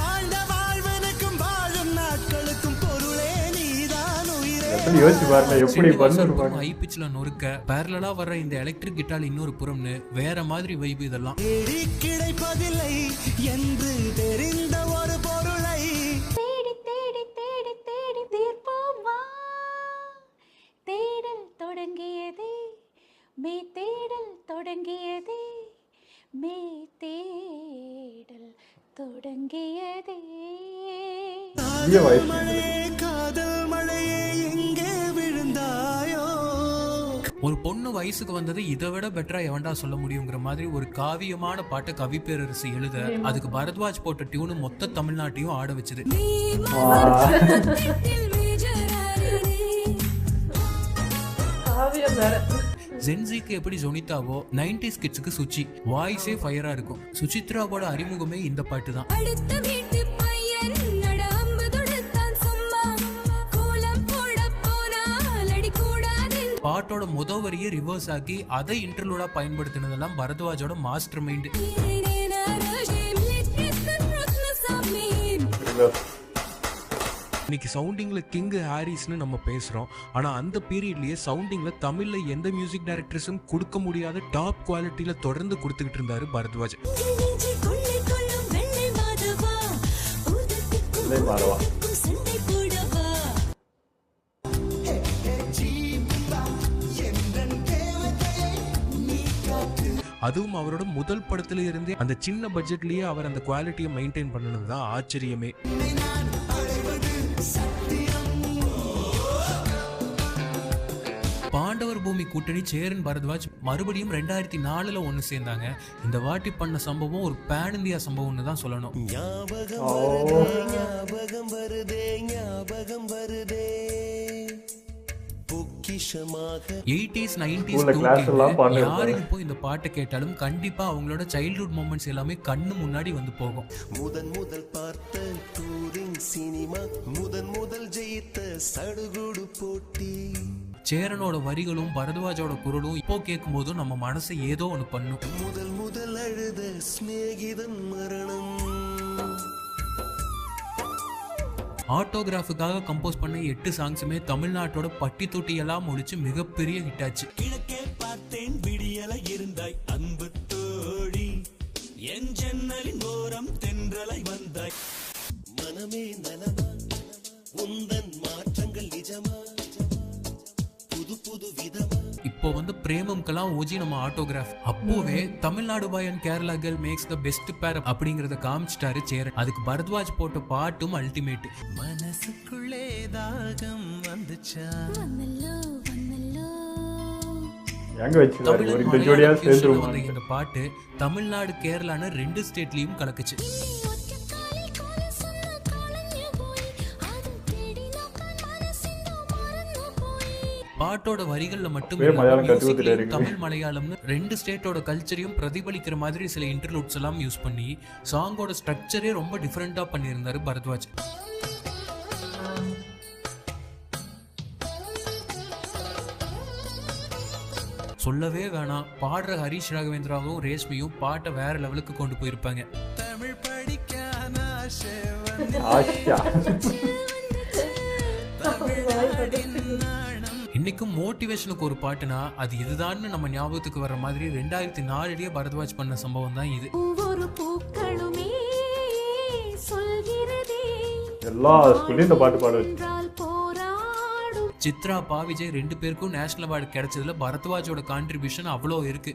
ஹை பிச்ல நொறுக்க பேரலா வர்ற இந்த எலக்ட்ரிக் கிட்டார் இன்னொரு புறம்னு வேற மாதிரி வைப். இதெல்லாம் கிடைப்பதில்லை என்று தெரிந்த ஒரு பொருளை தேடி தேடி தேடி தேடி தீர்ப்போமா, தேடல் தொடங்கியதே மே தேடல் தொடங்கியதே மே தேடல் தொடங்கியதே. காதல் மழையே எங்கே விழுந்தாயோ. ஒரு பொண்ணு வயசுக்கு வந்தது இதை விட பெட்டரா எவன்டா சொல்ல முடியுங்கிற மாதிரி ஒரு காவியமான பாட்டை கவி பேரரசு எழுத, அதுக்கு பரத்வாஜ் போட்ட டியூனு மொத்த தமிழ்நாட்டையும் ஆட வச்சது. ஜென்சிக்கு எப்படி ஜொனிதாவோ 90s கிட்ஸுக்கு சுச்சி. வாய்ஸே ஃபயரா இருக்கும். சுசித்ராவோட அறிமுகமே இந்த பாட்டு தான். பாட்டோட முதல் வரியை ரிவர்ஸ் ஆக்கி அதை இன்டர்லூடா பயன்படுத்தினதெல்லாம் பரத்வாஜோட மாஸ்டர் மைண்ட். இன்னைக்கு சவுண்டிங்ல கிங் ஹாரிஸ்னு நம்ம பேசுறோம். ஆனா அந்த பீரியட்லயே சவுண்டிங்ல தமிழ்ல எந்த மியூசிக் டைரக்டர்ஸும் கொடுக்க முடியாத டாப் குவாலிட்டியில தொடர்ந்து கொடுத்துக்கிட்டு இருந்தாரு பரத்வாஜ். இதை மாறவா அதுவும் அவரோட முதல் படத்துல இருந்தே அந்த சின்ன பட்ஜெட்லயே அவர் அந்த குவாலிட்டியை மெயின்டைன் பண்ணனது தான் ஆச்சரியமே. பாண்டவர் பூமி கூட்டணி சேரன் பரத்வாஜ் மறுபடியும் 2004 ஒன்னு சேர்ந்தாங்க. இந்த வாட்டி பண்ண சம்பவம் ஒரு பேன் இந்தியா சம்பவம்னு தான் சொல்லணும். 80s 90s யாரு இப்போ இந்த பாட்டை கேட்டாலும் கண்டிப்பா அவங்களோட சைல்ட்ஹுட் மொமெண்ட்ஸ் எல்லாமே கண்ணு முன்னாடி வந்து போகும். முதல் பார்த்த டூரிங் சினிமா, முதல் ஜெயித்த சடுகுடு போட்டி. சேரனோட வரிகளும் பரத்வாஜோட குரலும் இப்போ கேட்கும் போதும் நம்ம மனசை ஏதோ ஒன்று பண்ணும். முதல் அழுத ஸ்நேகிதன் மரணம். ஆட்டோகிராஃபுக்காக கம்போஸ் பண்ண 8 சாங்ஸுமே தமிழ்நாட்டோட பட்டி தொட்டி எல்லாம் முடிச்சு மிகப்பெரிய ஹிட் ஆச்சு. கிழக்கே பார்த்தேன் விடியல இருந்தாய் அன்பு தோழி, என் ஜன்னலின் ஓரம் தென்றலை வந்தாய். மனமே நலமா, உந்தன் மாற்றங்கள் நிஜமா, புது விதமா. இப்போ வந்து பிரேமம்கெல்லாம் ஓஜி நம்ம ஆட்டோகிராஃப். அப்போவே Tamil Nadu boy and Kerala girl makes the best pair அப்படிங்கறத காமிச்சிட்டாரு சேரன். அதுக்கு பரத்வாஜ் போட்ட பாட்டும் அல்டிமேட். மனசுக்குள்ளே தாகம் வந்துச்சா, எங்க வெச்சிருக்காரு ஒரு இந்த ஜோடியா சேர்ந்துருவாங்க. இந்த பாட்டு தமிழ்நாடு கேரளான 2 ஸ்டேட்லயும் கலக்குச்சு. பாட்டோட வரிகள்ல மட்டும் தமிழ் மலையாளம்னு 2 ஸ்டேட்டோட கல்ச்சரையும் பிரதிபலிக்கிற மாதிரி சில இன்டர்லூட்ஸ் எல்லாம் யூஸ் பண்ணி சாங்கோட ஸ்ட்ரக்சரே ரொம்ப டிஃபரெண்டா பண்ணியிருந்தாரு பரத்வாஜ். சொல்லவே வேணாம், பாடுற ஹரிஷ் ராகவேந்திராவும் ரேஷ்மியும் பாட்டை வேற லெவலுக்கு கொண்டு போயிருப்பாங்க. தமிழ் படிக்கான இன்னைக்கும் மோட்டிவேஷனுக்கு ஒரு பாட்டுனா அது இதுதான்னு நம்ம ஞாபகத்துக்கு வர்ற மாதிரி 2004 பரத்வாஜ் பண்ண சம்பவம் தான் இது. எல்லா ஸ்கூல்லையும் இந்த பாட்டு பாட சித்ரா பா விஜய் 2 பேருக்கும் நேஷனல் அவார்டு கிடைச்சதுல பரத்வாஜோட கான்ட்ரிபியூஷன் அவ்வளோ இருக்கு.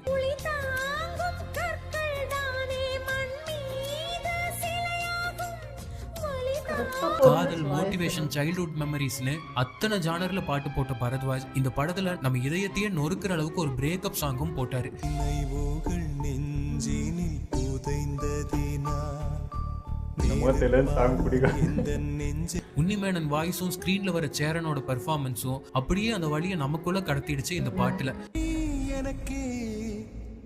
காதல், மோட்டிவேஷன், சைல்ட்ஹுட் மெமரிஸ்னு அத்தனை ஜானர்ல பாட்டு போட்ட பரத்வாஜ் இந்த படத்துல நம்ம இதயத்தையே நொறுக்கிற அளவுக்கு ஒரு பிரேக்கப் சாங்கும் போட்டாரு. உன்னிமேனன் வாய்ஸும் ஸ்கிரீன்ல வர சேரனோட பெர்ஃபார்மன்ஸும் அப்படியே அந்த வழியை நமக்குள்ள கடத்திடுச்சு இந்த பாட்டுல. எனக்கே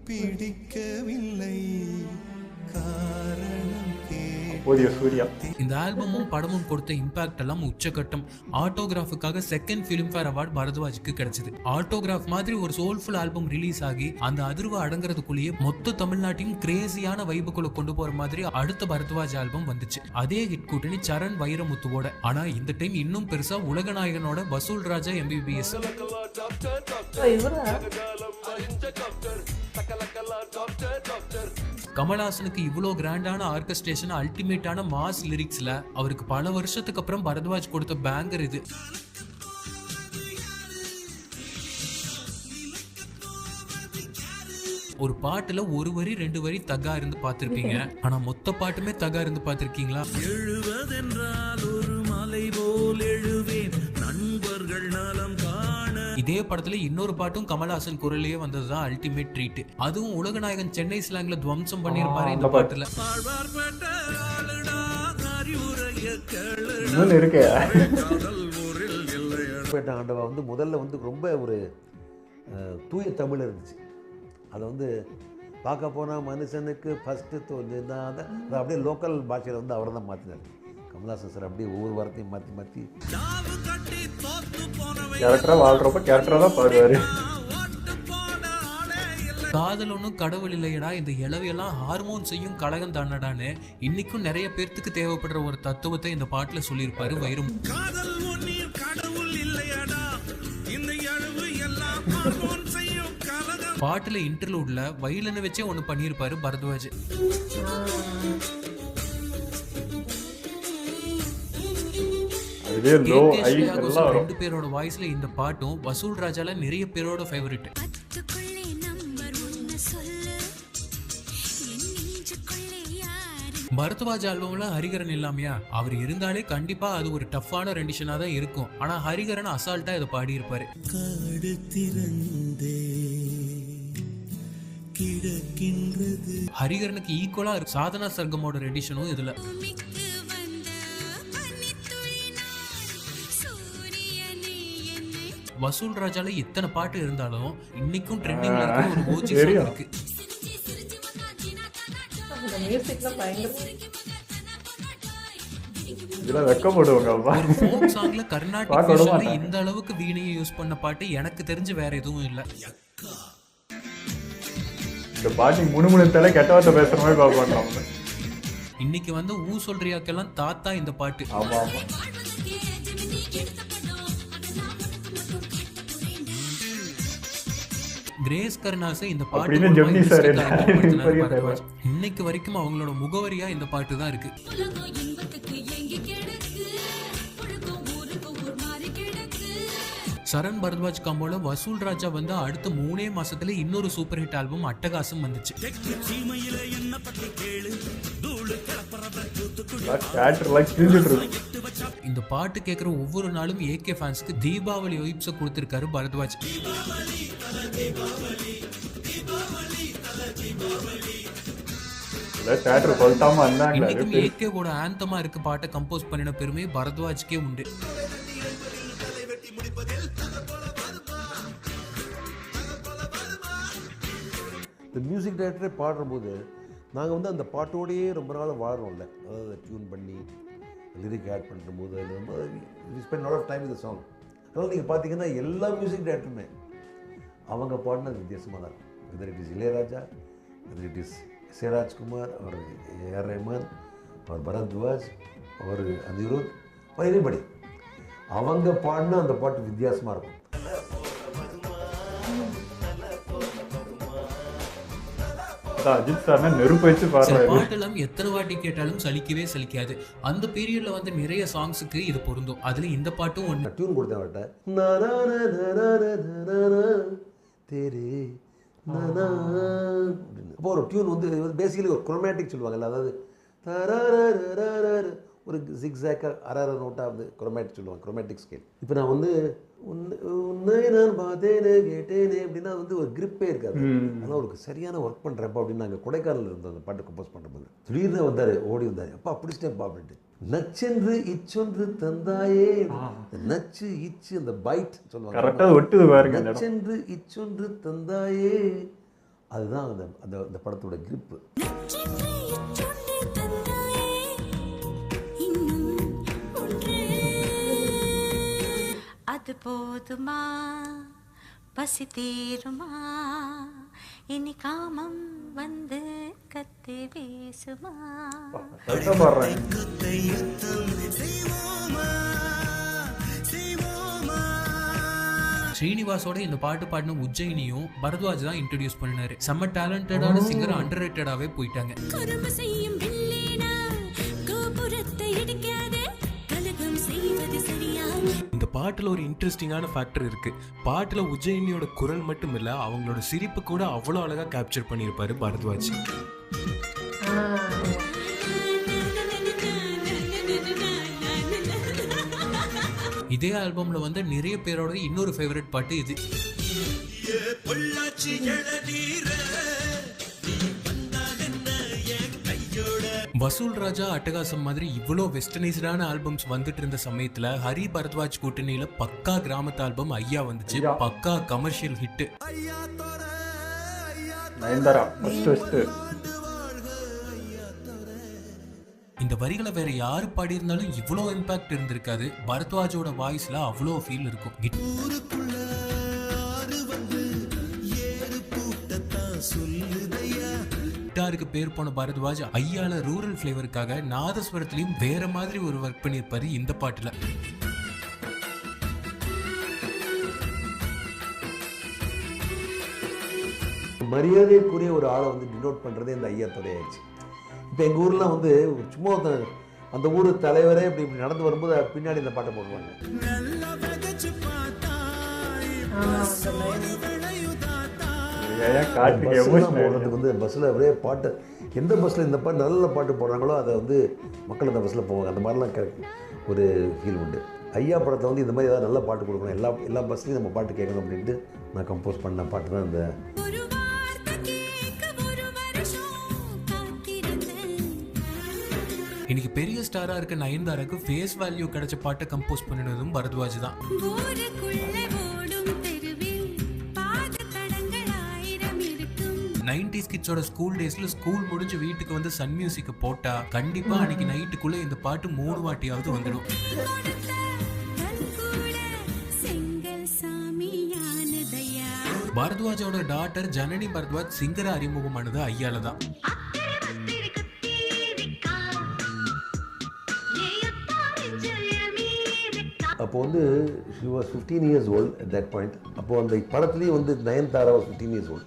பிடிக்கவில்லை காரணம். இந்த ஆல்பமும் படமும் கொடுத்த இம்பாக்ட் எல்லாம் உச்சகட்டம். ஆட்டோகிராஃபுக்காக 2nd ஃபிலிம்ஃபேர் அவார்டு பரத்வாஜுக்கு கிடைச்சது. ஆட்டோகிராஃப் மாதிரி ஒரு சோல்ஃபுல் ஆல்பம் ரிலீஸ் ஆகி அந்த அதிர்வு அடங்குறதுக்குள்ளேயே மொத்த தமிழ்நாட்டையும் கிரேசியான வைபுக்குள்ள கொண்டு போற மாதிரி அடுத்த பரத்வாஜ் ஆல்பம் வந்துச்சு. அதே ஹிட் கூட்டணி சரண் வைரமுத்துவோட. ஆனா இந்த டைம் இன்னும் பெருசா உலகநாயகனோட வசூல் ராஜா MBBS. கமல்ஹாசனுக்கு இவ்வளோ கிராண்டான ஆர்கெஸ்ட்ரேஷன், அல்டிமேட்டான மாஸ் லிரிக்ஸ்ல அவருக்கு பல வருஷத்துக்கு அப்புறம் பரத்வாஜ் கொடுத்த பேங்கர் இது. ஒரு பாட்டுல ஒரு வரி 2 வரி தகா இருந்து பார்த்திருப்பீங்க. ஆனா மொத்த பாட்டுமே தகா இருந்து பார்த்திருக்கீங்களா? எழுவதென்றால் ஒரு மலை போல் எழுவேன், நண்பர்கள் நலம் காண. இதே படத்துல இன்னொரு பாட்டும் கமல்ஹாசன் குரலையே வந்ததுதான் அல்டிமேட் ட்ரீட். அதுவும் உலகநாயகன் சென்னை ஸ்லாங்ல துவம்சம் பண்ணிருப்பாரு இந்த பாட்டுல. ஆண்டவா வந்து முதல்ல வந்து ரொம்ப ஒரு தூய தமிழ் இருந்துச்சு. அதை வந்து பார்க்க போனால் மனுஷனுக்கு ஃபஸ்ட்டு தோல்விதான். அதை அப்படியே லோக்கல் பாஷையில் வந்து அவர் தான் மாற்றினார். கமல்ஹாசன் சார் அப்படியே ஒவ்வொரு வாரத்தையும் மாற்றி கேரக்டராக வாழ்கிறப்ப கேரக்டராக தான் பாடுவார். காதல் ஒன்றும் கடவுள் இல்லையடா, இந்த இளவையெல்லாம் ஹார்மோன் செய்யும் கழகம் தானடான்னு இன்னைக்கும் நிறைய பேர்த்துக்கு தேவைப்படுற ஒரு தத்துவத்தை இந்த பாட்டுல சொல்லியிருப்பாரு வைரம். பாட்டுல இன்டர்லூட்ல வயலினை வச்சே ஒண்ணு பண்ணியிருப்பாரு பரத்வாஜ். இதே லோ கே.கே. ஹை ஸ்ரேயா எல்லாம் கோஷல் வரும். 2 பேரோட வாய்ஸ்ல இந்த பாட்டும் வசூல் ராஜால நிறைய பேரோட ஃபேவரட். பரத்வாஜ் ஆல்பம்ல ஹரிகரன் இல்லாமையா? அவர் இருந்தாலே கண்டிப்பா அது ஒரு டஃப்பான ரெண்டிஷனா தான் இருக்கும். ஆனா ஹரிகரன் அசால்ட்டா இதை பாடி இருப்பாரு. காடு திறந்தே கிடக்கின்றது. ஹரிகரனுக்கு ஈக்குவலா சாதனா சர்கமோட ரெண்டிஷனும் இதுல. வசூல் ராஜால எத்தனை பாட்டு இருந்தாலும் இன்னைக்கும் ட்ரெண்டிங்ல இருக்க ஒரு ஓஜி சாங் இருக்கு. அந்த மியூசிக்ல பயங்கர இதெல்லாம் வெக்கப்படுவாங்க அப்பா. ஒரு ஃபோக் சாங்ல கர்நாடிக் ஃபியூஷன்ல இந்த அளவுக்கு வீணையை யூஸ் பண்ண பாட்டு எனக்கு தெரிஞ்சு வேற எதுவும் இல்ல. இந்த பாட்டி முணுமுணுத்தால கெட்ட வார்த்தை பேசுற மாதிரி பாப்பாங்க. இன்னைக்கு வந்து ஊ சொல்றியாக்கெல்லாம் தாத்தா இந்த பாட்டு. ஆமா ஆமா. கிரேஸ் கருணாஸை இந்த பாட்டு அப்படின்னு ஜெமினி சார் இன்னைக்கு வரைக்கும் அவங்களோட முகவரியா இந்த பாட்டு தான் இருக்கு. சரண் பரத்வாஜ் காம்போல வசூல் ராஜா வந்து அடுத்த 3 மாசத்துல இன்னொரு சூப்பர் ஹிட் ஆல்பம் அட்டகாசம் வந்துச்சு. இந்த பாட்டு கேட்குற ஒவ்வொரு நாளும் ஏகே ஃபேன்ஸ்க்கு தீபாவளி வைப்ஸை கொடுத்திருக்காரு பரத்வாஜ். இன்னைக்கும் ஏகேவோட ஆந்தமா இருக்க பாட்டை கம்போஸ் பண்ணின பெருமை பரத்வாஜ்க்கே உண்டு. இந்த மியூசிக் டைரக்டரே பாடும்போது நாங்கள் வந்து அந்த பாட்டோடையே ரொம்ப நாள் வாழ்கிறோம்ல, அதாவது டியூன் பண்ணி லிரிக் ஆட் பண்ணும்போது அது ரொம்ப ஸ்பெண்ட் லாட் ஆஃப் டைம் இந்த சாங். அதனால் நீங்கள் பார்த்தீங்கன்னா எல்லா மியூசிக் டைரக்டருமே அவங்க பாடினது வித்தியாசமாக தான் இருக்கும். Whether it is Ilaiyaraaja, whether it is SA. Rajkumar, அவர் ஏஆர் ரஹ்மான், அவர் பரத்வாஜ், அவர் அனிருத், எனிபடி அவங்க பாடினா அந்த பாட்டு வித்தியாசமாக இருக்கும். பாட்டெல்லாம் எத்தனை வாட்டி கேட்டாலும் சலிக்கவே சலிக்காது. அந்த பீரியட்ல வந்து நிறைய சாங்ஸுக்கு இது பொருந்தும். அதுல இந்த பாட்டும் ஒன்று. டியூன் கொடுத்தவட்ட அப்போ ஒரு டியூன் வந்து பேசிக்கலி ஒரு குரோமேட்டிக் சொல்லுவாங்கல்ல, அதாவது ஒரு ஜிக்ஸாக்காக அரை நோட்டாக வந்து குரோமேட்டிக் சொல்லுவாங்க, குரோமேட்டிக் ஸ்கேல். இப்போ நான் வந்து உன்னை நான் பார்த்தேனே கேட்டேனே அப்படின்னா வந்து ஒரு கிரிப்பே இருக்காது. ஆனால் ஒரு சரியான ஒர்க் பண்ணுறப்ப அப்படின்னு நாங்கள் கொடைக்கானலில் இருந்தோம் அந்த பாட்டு கம்போஸ் பண்ணும்போது. திடீர்னு வந்தார், ஓடி வந்தார், அப்பா பிடிச்சிட்டேன்ப்பா அப்படின்ட்டு. நச்சென்று இச்சொன்று தந்தாயே, நச்சு இச்சு அந்த பைட் சொல்லுவாங்க, நச்சென்று இச்சொன்று தந்தாயே, அதுதான் அந்த படத்தோட கிரிப்பு. அது போதுமா பசி தீருமா இனி காமம் வந்து கத்தி வீசுமா. ஸ்ரீனிவாசோட இந்த பாட்டு பாடின உஜ்ஜயினியும் பரத்வாஜ் தான் இன்ட்ரோடியூஸ் பண்ணினாரு. செம்ம டேலண்டடான சிங்கர் அண்டர் ரேட்டடாவே போயிட்டாங்க. இந்த பாட்டுல ஒரு இன்ட்ரெஸ்டிங்கான ஃபேக்டர் இருக்கு. பாட்டுல உஜ்ஜயினியோட குரல் மட்டும் இல்ல, அவங்களோட சிரிப்பு கூட அவ்வளவு அழகா கேப்சர் பண்ணியிருப்பாரு பரத்வாஜ். இதே ஆல்பம்ல வந்து நிறைய பேரோட இன்னொரு ஃபேவரட் பாட்டு இது. வசூல் ராஜா அட்டகாசம் மாதிரி இவ்வளோ வெஸ்டர்னைஸ்டான ஆல்பம்ஸ் வந்துட்டு இருந்த சமயத்துல ஹரி பரத்வாஜ் கூட்டணியில பக்கா கிராமத்து ஆல்பம் ஐயா வந்துச்சு. பக்கா கமர்ஷியல் ஹிட். இந்த வரிகளை வேற யாரு பாடி இருந்தாலும் இவ்வளோ இம்பாக்ட் இருந்திருக்காது. பரத்வாஜோட வாய்ஸ்ல அவ்வளோ ஃபீல் இருக்கும். கிட்டாருக்கு பேர் போன பரத்வாஜ் ஐயால ரூரல் ஃபிளேவருக்காக நாதஸ்வரத்திலையும் வேற மாதிரி ஒரு ஒர்க் பண்ணியிருப்பாரு இந்த பாட்டுல. மரியாதைக்குரிய ஒரு ஆளை வந்து டினோட் பண்ணுறதே இந்த ஐயா தொடையாச்சு. இப்போ எங்கள் ஊரில் வந்து சும்மா அந்த ஊர் தலைவரே இப்படி நடந்து வரும்போது பின்னாடி இந்த பாட்டை போடுவாங்க. வந்து பஸ்ஸில் ஒரே பாட்டு, எந்த பஸ்ஸில் இந்த பாட்டு நல்ல பாட்டு போடுறாங்களோ அதை வந்து மக்கள் அந்த பஸ்ஸில் போவாங்க. அந்த மாதிரிலாம் ஒரு ஃபீல் உண்டு. ஐயா படத்தில் வந்து இந்த மாதிரி ஏதாவது நல்ல பாட்டு கொடுக்கணும், எல்லா பஸ்லையும் நம்ம பாட்டு கேட்கணும் அப்படின்ட்டு நான் கம்போஸ் பண்ண பாட்டு தான் இந்த இன்னைக்கு பெரிய ஸ்டாரா இருக்க நயன்தாராக்கு ஃபேஸ் வேல்யூ கிடைச்ச பாட்டை கம்போஸ் பண்ணினதும் பரத்வாஜ் தான். 90s கிட்ஸோட ஸ்கூல் டேஸ்ல ஸ்கூல் முடிஞ்சு வீட்டுக்கு வந்து சன் மியூசிக் போட்டா கண்டிப்பா அன்னைக்கு நைட்டுக்குள்ள இந்த பாட்டு 3 வாட்டியாவது வந்துடும். பரத்வாஜோட டாட்டர் ஜனனி பரத்வாஜ் சிங்கரா அறிமுகமானது ஐயால தான். அப்போ வந்து she was 15 years old at that point. அப்போ அந்த படத்துலேயும் வந்து Nayanthara was 15 years old.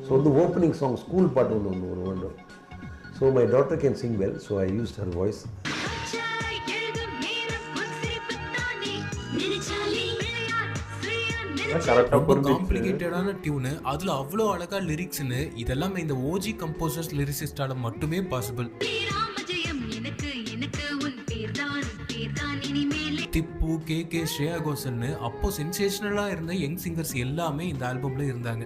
So வந்து ஓப்பனிங் சாங் ஸ்கூல் பாட்டு ஒன்று வேண்டும். So my daughter can sing well, so I used her voice. காம்ப்ளிகேட்டடான டியூனு, அதுல அவ்வளோ அழகா லிரிக்ஸ்னு, இதெல்லாம் இந்த ஓஜி கம்போசர்ஸ் லிரிசிஸ்டால மட்டுமே பாசிபிள். திப்பு, கே ஸ்ரேயா கோஷன், அப்போ சென்சேஷனலா இருந்த யங் சிங்கர்ஸ் எல்லாமே இந்த ஆல்பம்ல இருந்தாங்க.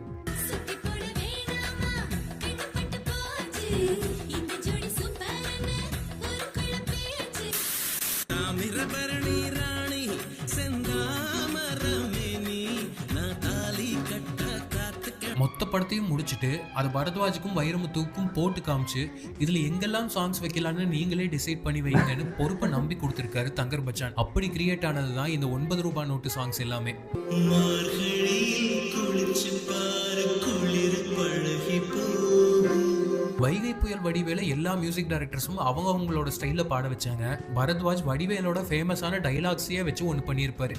மொத்த படத்தையும் முடிச்சுட்டு அது பரத்வாஜுக்கும் வைரமுத்துக்கும் போட்டு காமிச்சு இதுல எங்கெல்லாம் சாங்ஸ் வைக்கலாம்னு நீங்களே டிசைட் பண்ணி வைங்கன்னு பொறுப்பை நம்பி கொடுத்திருக்காரு தங்கர் பச்சான். அப்படி கிரியேட் ஆனதுதான் இந்த 9 ரூபாய் நோட்டு சாங்ஸ் எல்லாமே. வைகை புயல் வடிவேல எல்லா மியூசிக் டைரக்டர்ஸும் அவங்களோட ஸ்டைல்ல பாட வச்சாங்க. பரத்வாஜ் வடிவேலோட ஃபேமஸான டைலாக்ஸையே வச்சு ஒன்று பண்ணியிருப்பாரு.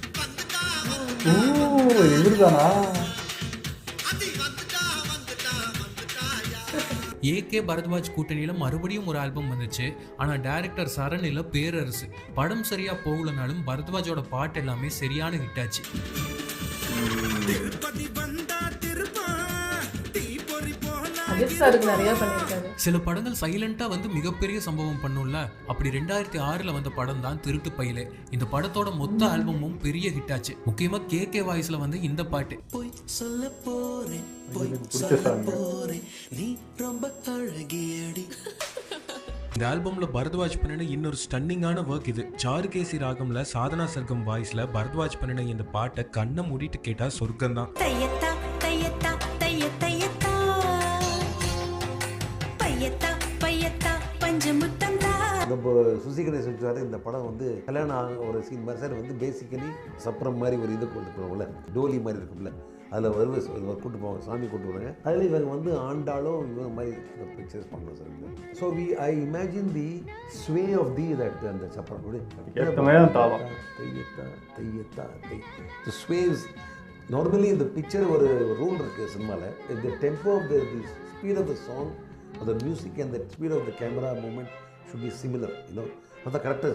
ஏகே பரத்வாஜ் கூட்டணியில மறுபடியும் ஒரு ஆல்பம் வந்துச்சு. ஆனா டைரக்டர் சரண் இல்ல பேரரசு. படம் சரியா போகலனாலும் பரத்வாஜோட பாட்டு எல்லாமே சரியான ஹிட் ஆச்சு. சில படங்கள் சைலண்டா வந்து மிகப்பெரிய சம்பவம் பண்ணும்ல, அப்படி 2006 வந்த படம் தான் திருட்டு பையிலே. இந்த படத்தோட மொத்த ஆல்பமும் பெரிய ஹிட் ஆச்சு. முக்கியமா கே வாய்ஸ்ல வந்து இந்த பாட்டு. இந்த ஆல்பம்ல பரத்வாஜ் பண்ணின இன்னொரு ஸ்டன்னிங்கான ஒர்க் இது. சாருகேசி ராகம்ல சாதனா சர்க்கம் வாய்ஸ்ல பரத்வாஜ் பண்ணின இந்த பாட்டை கண்ணை மூடிட்டு கேட்டா சொர்க்கம் தான். நம்ம சுசி கணேசன் சார் இந்த படம் வந்து கல்யாணம் ஒரு சீன் மாதிரி சார் வந்து பேசிக்கலி சப்ரம் மாதிரி ஒரு இது கொண்டு போவோம்ல, டோலி மாதிரி இருக்கும்ல, அதில் கூட்டு போவாங்க, சாமி கூட்டு போவாங்க. அதில் இவங்க வந்து ஆண்டாலும் இவங்க மாதிரி பிக்சர்ஸ் பண்ணுறோம் sir. So I imagine the sway of the that அந்த சப்ரம் ஸ்வேஸ். நார்மலி இந்த பிக்சர் ஒரு ரூல் இருக்குது சினிமாவில். இந்த tempo of the speed of the song, the music and the speed of the camera movement should be similar, you know. அது கரெக்டாக.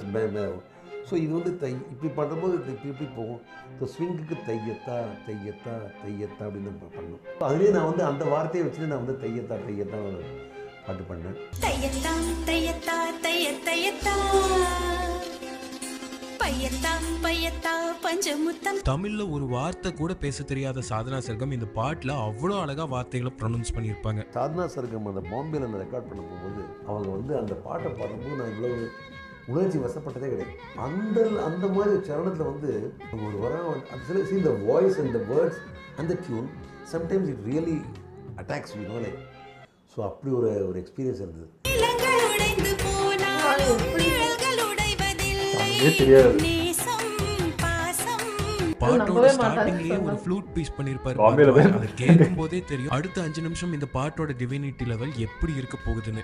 So இது வந்து இப்படி பண்ணும்போது இப்படி போகும். ஸோ ஸ்விங்குக்கு தையத்தா தையத்தா தையத்தா அப்படின்னு பண்ணணும். அதுலேயே நான் வந்து அந்த வார்த்தையை வச்சுட்டு நான் வந்து தையத்தா தையத்தா பாட்டு பண்ணேன். தமிழ்ல ஒரு வார்த்தை கூட பேச தெரியாத சாதனா சர்க்கம் இந்த பாட்டுல அவ்வளோ அழகா வார்த்தைகளை ப்ரொனவுன்ஸ் பண்ணியிருப்பாங்க. சாதனா சர்க்கம் அந்த பாம்பேல நான் ரெக்கார்ட் பண்ண போகும்போது அவங்க வந்து அந்த பாட்டை பாடும்போது நான் இவ்வளவு உணர்ச்சி வசப்பட்டதே கிடையாது. அந்த மாதிரி சரணத்தில் வந்து ஒரு வர இந்த voice and the words and the tune sometimes it really attacks you know like. So அப்படி ஒரு எக்ஸ்பீரியன்ஸ் இருந்தது. பாட்டோட ஸ்டார்டிங்லயே ஒரு ஃப்ளூட் பீஸ் பண்ணிருப்பாரு. அதை கேட்கும் போதே தெரியும் அடுத்த 5 நிமிஷம் இந்த பாட்டோட டிவைனிட்டி லெவல் எப்படி இருக்க போகுதுன்னு.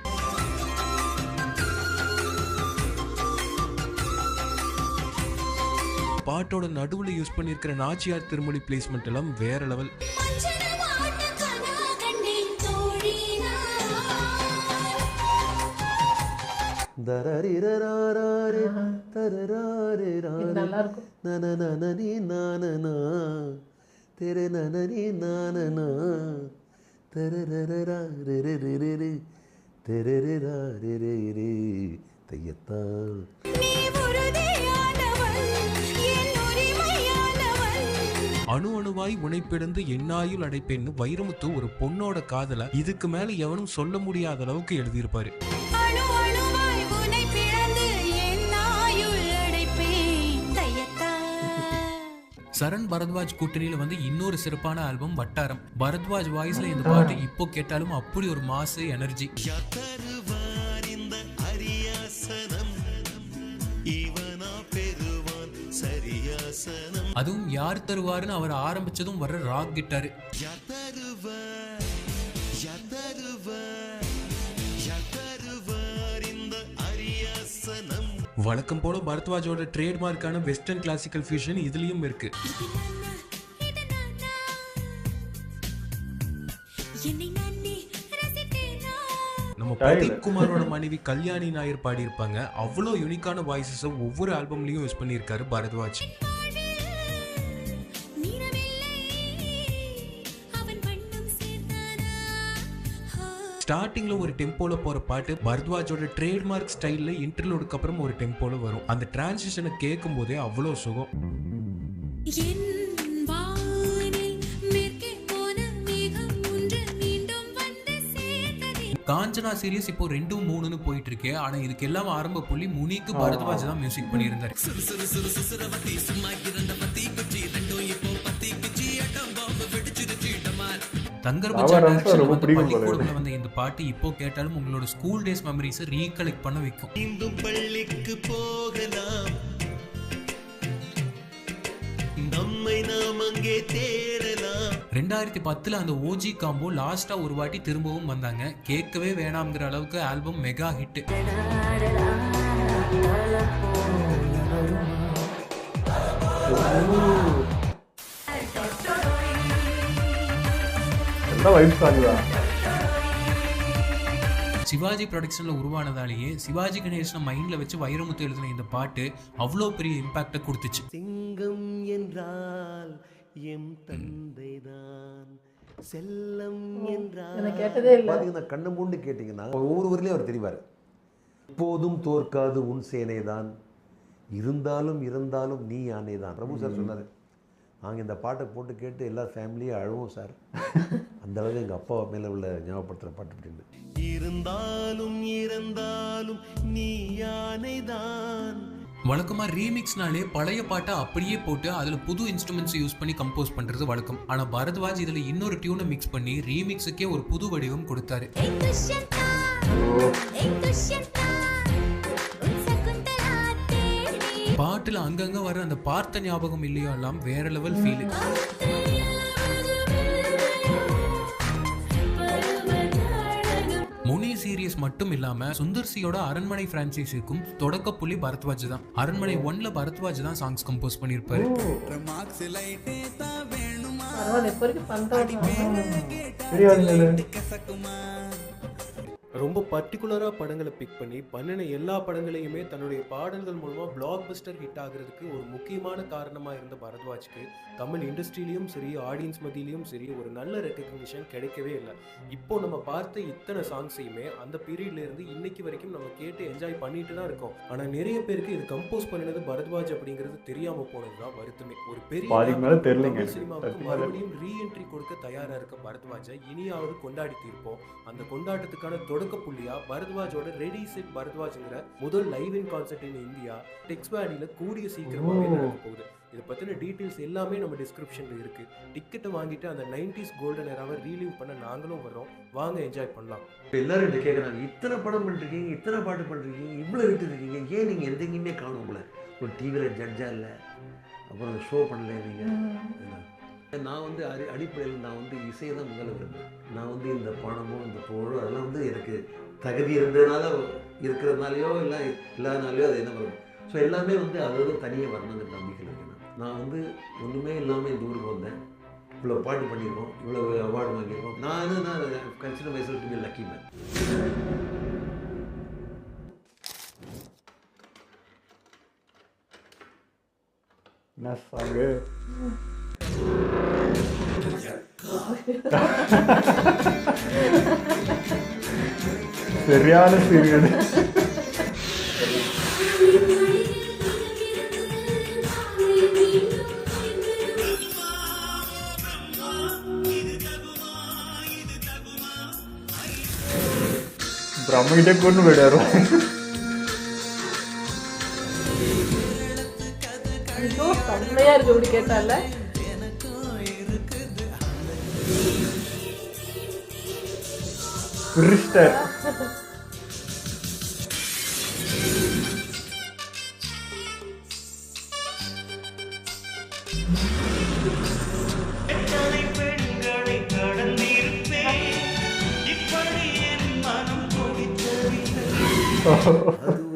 பாட்டோட நடுவுல யூஸ் பண்ணிருக்கிற நாச்சியார் திருமொழி பிளேஸ்மெண்ட் எல்லாம் வேற லெவல். தரரிரராரே தரராரே இது நல்லா இருக்கும். நனனனனி நானனா தெரு நனனி நானனா தரரரரரரரரரே தெரரரரரரரே தையத்தா. அணு அணுவாய் உனைப்பிடந்து எண்ணாயுள் அடைப்பேன்னு வைரமுத்து ஒரு பொண்ணோட காதல இதுக்கு மேல எவனும் சொல்ல முடியாத அளவுக்கு எழுதியிருப்பாரு. சரண் பரத்வாஜ் கூட்டணியில வந்து இன்னொரு சிறப்பான ஆல்பம் வட்டாரம். பரத்வாஜ் வாய்ஸ்ல இந்த பாட்டு இப்போ கேட்டாலும் அப்படி ஒரு மாசு எனர்ஜி. அதுவும் யார் தருவாருன்னு அவர் ஆரம்பிச்சதும் வர்ற ராக் கிட்டாரு. வழக்கம் போல பரத்வாஜோட ட்ரேட்மார்க்கான வெஸ்டர்ன் கிளாசிக்கல் ஃபியூஷன் இதுலயும் இருக்கு. நம்ம பிரதீப் குமாரோட மனைவி கல்யாணி நாயர் பாடி இருப்பாங்க. அவ்வளோ யூனிக்கான வாய்ஸஸ் ஒவ்வொரு ஆல்பம்லயும் யூஸ் பண்ணியிருக்காரு பரத்வாஜ். ஸ்டார்டிங்ல ஒரு டெம்போல போற பாட்டு பரத்வாஜோட ட்ரேட்மார்க் ஸ்டைல்ல இன்டர்லூடுக்கு அப்புறம் ஒரு டெம்போல வரும். அந்த டிரான்சிஷனை கேட்கும் போதே அவ்வளோ சுகம். காஞ்சனா சீரிஸ் இப்போ 2, 3ன்னு போயிட்டு இருக்கே. ஆனா இதுக்கு எல்லாம் ஆரம்ப புள்ளி முனிக்கு பரத்வாஜ் தான் மியூசிக் பண்ணியிருந்தாரு. பள்ளிக்கூடத்துல வந்த இந்த பாட்டு இப்போ கேட்டாலும் உங்களோட ஸ்கூல் டேஸ் மெமரிஸ் ரீகலெக்ட் பண்ண வைக்கும். பள்ளிக்கு போகலாம் நம்மை நாம் அங்கே தேடலாம். 2010 அந்த ஓஜி காம்போ லாஸ்டா ஒரு வாட்டி திரும்பவும் வந்தாங்க. கேட்கவே வேணாம்ங்கிற அளவுக்கு ஆல்பம் மெகா ஹிட். சிவாஜி ப்ரொடக்ஷன்ல உருவானதாலேயே சிவாஜி கணேசன் மைண்ட்ல வச்சு வைரமுத்து எழுதின இந்த பாட்டு அவ்வளோ பெரிய இம்பாக்ட கொடுத்துச்சு. சிங்கம் என்றால் எம் தந்தைதான், செல்லம் என்றால் கேட்டதே இல்லை. பார்த்தீங்கன்னா கண்ணு மூண்டு கேட்டிங்கன்னா ஒவ்வொரு ஊர்லேயும் அவர் தெரிவார். எப்போதும் தோற்காது உன் சேனைதான், இருந்தாலும் இருந்தாலும் நீ யானைதான். பிரபு சார் சொன்னார், நாங்கள் இந்த பாட்டை போட்டு கேட்டு எல்லா ஃபேமிலியும் அழுவோம் சார். அந்த அளவுக்கு எங்கள் அப்பா மேலே உள்ள ஞாபகப்படுத்துகிற பாட்டு அப்படின்னு. இருந்தாலும் இருந்தாலும் நீ யானைதான். வழக்கமா ரீமிக்ஸ்னாலே பழைய பாட்டை அப்படியே போட்டு அதுல புது இன்ஸ்ட்ருமெண்ட்ஸ் யூஸ் பண்ணி கம்போஸ் பண்றது வழக்கம். ஆனா பரத்வாஜ் இதுல இன்னொரு டியூனை மிக்ஸ் பண்ணி ரீமிக்ஸுக்கே ஒரு புது வடிவம் கொடுத்தாரு. பாட்டுல அங்கங்க வர அந்த பார்த்த ஞாபகம் இல்லையோ எல்லாம் வேற லெவல் ஃபீல். முனி சீரியஸ் மட்டும் இல்லாம சுந்தர்சியோட அரண்மனை பிரான்சைஸிற்கும் தொடக்க புள்ளி பரத்வாஜ் தான். அரண்மனை 1ல பரத்வாஜ் தான் சாங்ஸ் கம்போஸ் பண்ணியிருப்பாரு. ரொம்ப பர்டிகுலராக படங்களை பிக் பண்ணி பண்ணின எல்லா படங்களையுமே தன்னுடைய பாடல்கள் மூலமாக பிளாக் பஸ்டர் ஹிட் ஆகிறதுக்கு ஒரு முக்கியமான காரணமாக இருந்த பரத்வாஜ்க்கு தமிழ் இண்டஸ்ட்ரியிலையும் சரி ஆடியன்ஸ் மத்தியிலையும் சரி ஒரு நல்ல ரெக்கக்னிஷன் கிடைக்கவே இல்லை. இப்போ நம்ம பார்த்த இத்தனை சாங்ஸையுமே அந்த பீரியட்லேருந்து இன்னைக்கு வரைக்கும் நம்ம கேட்டு என்ஜாய் பண்ணிட்டு தான் இருக்கோம். ஆனால் நிறைய பேருக்கு இது கம்போஸ் பண்ணினது பரத்வாஜ் அப்படிங்கிறது தெரியாமல் போனது தான் வருத்தமே. ஒரு பெரிய சினிமாவுக்கு மறுபடியும் ரீஎன்ட்ரி கொடுக்க தயாராக இருக்க பரத்வாஜை இனியாவது கொண்டாடி தீர்ப்போம். அந்த கொண்டாட்டத்துக்கான தொடக்க புள்ளியா பரத்வாஜோட ரெடி செட் பரத்வாஜ்ங்கிற முதல் live in concert in India டெக்ஸ்பேடியில கூடிய சீக்கிரமாகவே நடக்க போகுது. இதை பத்தின டீட்டெயில்ஸ் எல்லாமே நம்ம டிஸ்கிரிப்ஷன்ல இருக்கு. டிக்கெட்டை வாங்கிட்டு அந்த 90s கோல்டன் எராவை ரீலீவ் பண்ண நாங்களும் வரோம். வாங்க என்ஜாய் பண்ணலாம். எல்லாரும் என்ன கேட்குறாங்க, இத்தனை படம் பண்ணிருக்கீங்க, இத்தனை பாட்டு பண்ணிருக்கீங்க, இவ்வளோ விட்டு இருக்கீங்க, ஏன் நீங்கள் எந்தெங்கேயுமே காணும் போல? ஒரு டிவியில் ஜட்ஜாக இல்லை, அப்புறம் ஷோ பண்ணல நீங்கள். நான் வந்து அடிப்படையில் நான் வந்து இசையை தான் முதல்ல விரும்புகிறேன். நான் வந்து இந்த பணமோ இந்த புகழோ அதெல்லாம் வந்து எனக்கு தகுதி இருந்ததுனால இருக்கிறதுனாலையோ இல்லை இல்லாதனாலையோ அது என்ன வரும். ஸோ எல்லாமே வந்து அதாவது தனியாக வரணுங்கிற நம்பிக்கையில் இருக்கேன். நான் வந்து ஒன்றுமே இல்லாமல் இந்த ஊருக்கு வந்தேன். இவ்வளோ பாட்டு பண்ணியிருக்கோம், இவ்வளோ அவார்டு வாங்கியிருக்கோம். நான் consider myself to be lucky man. என்ன சாங்கு சரியான சீரியல். பிரம்மகிட்டே கொண்டு போயிடாரு. ஐயோ செம்மையா இருக்கு இப்படி கேட்டால. கிறிஸ்டர் எத்தனை பெண்களை கடந்திருப்பேன் இப்படி என் மனம் துடித்ததில்லை. அது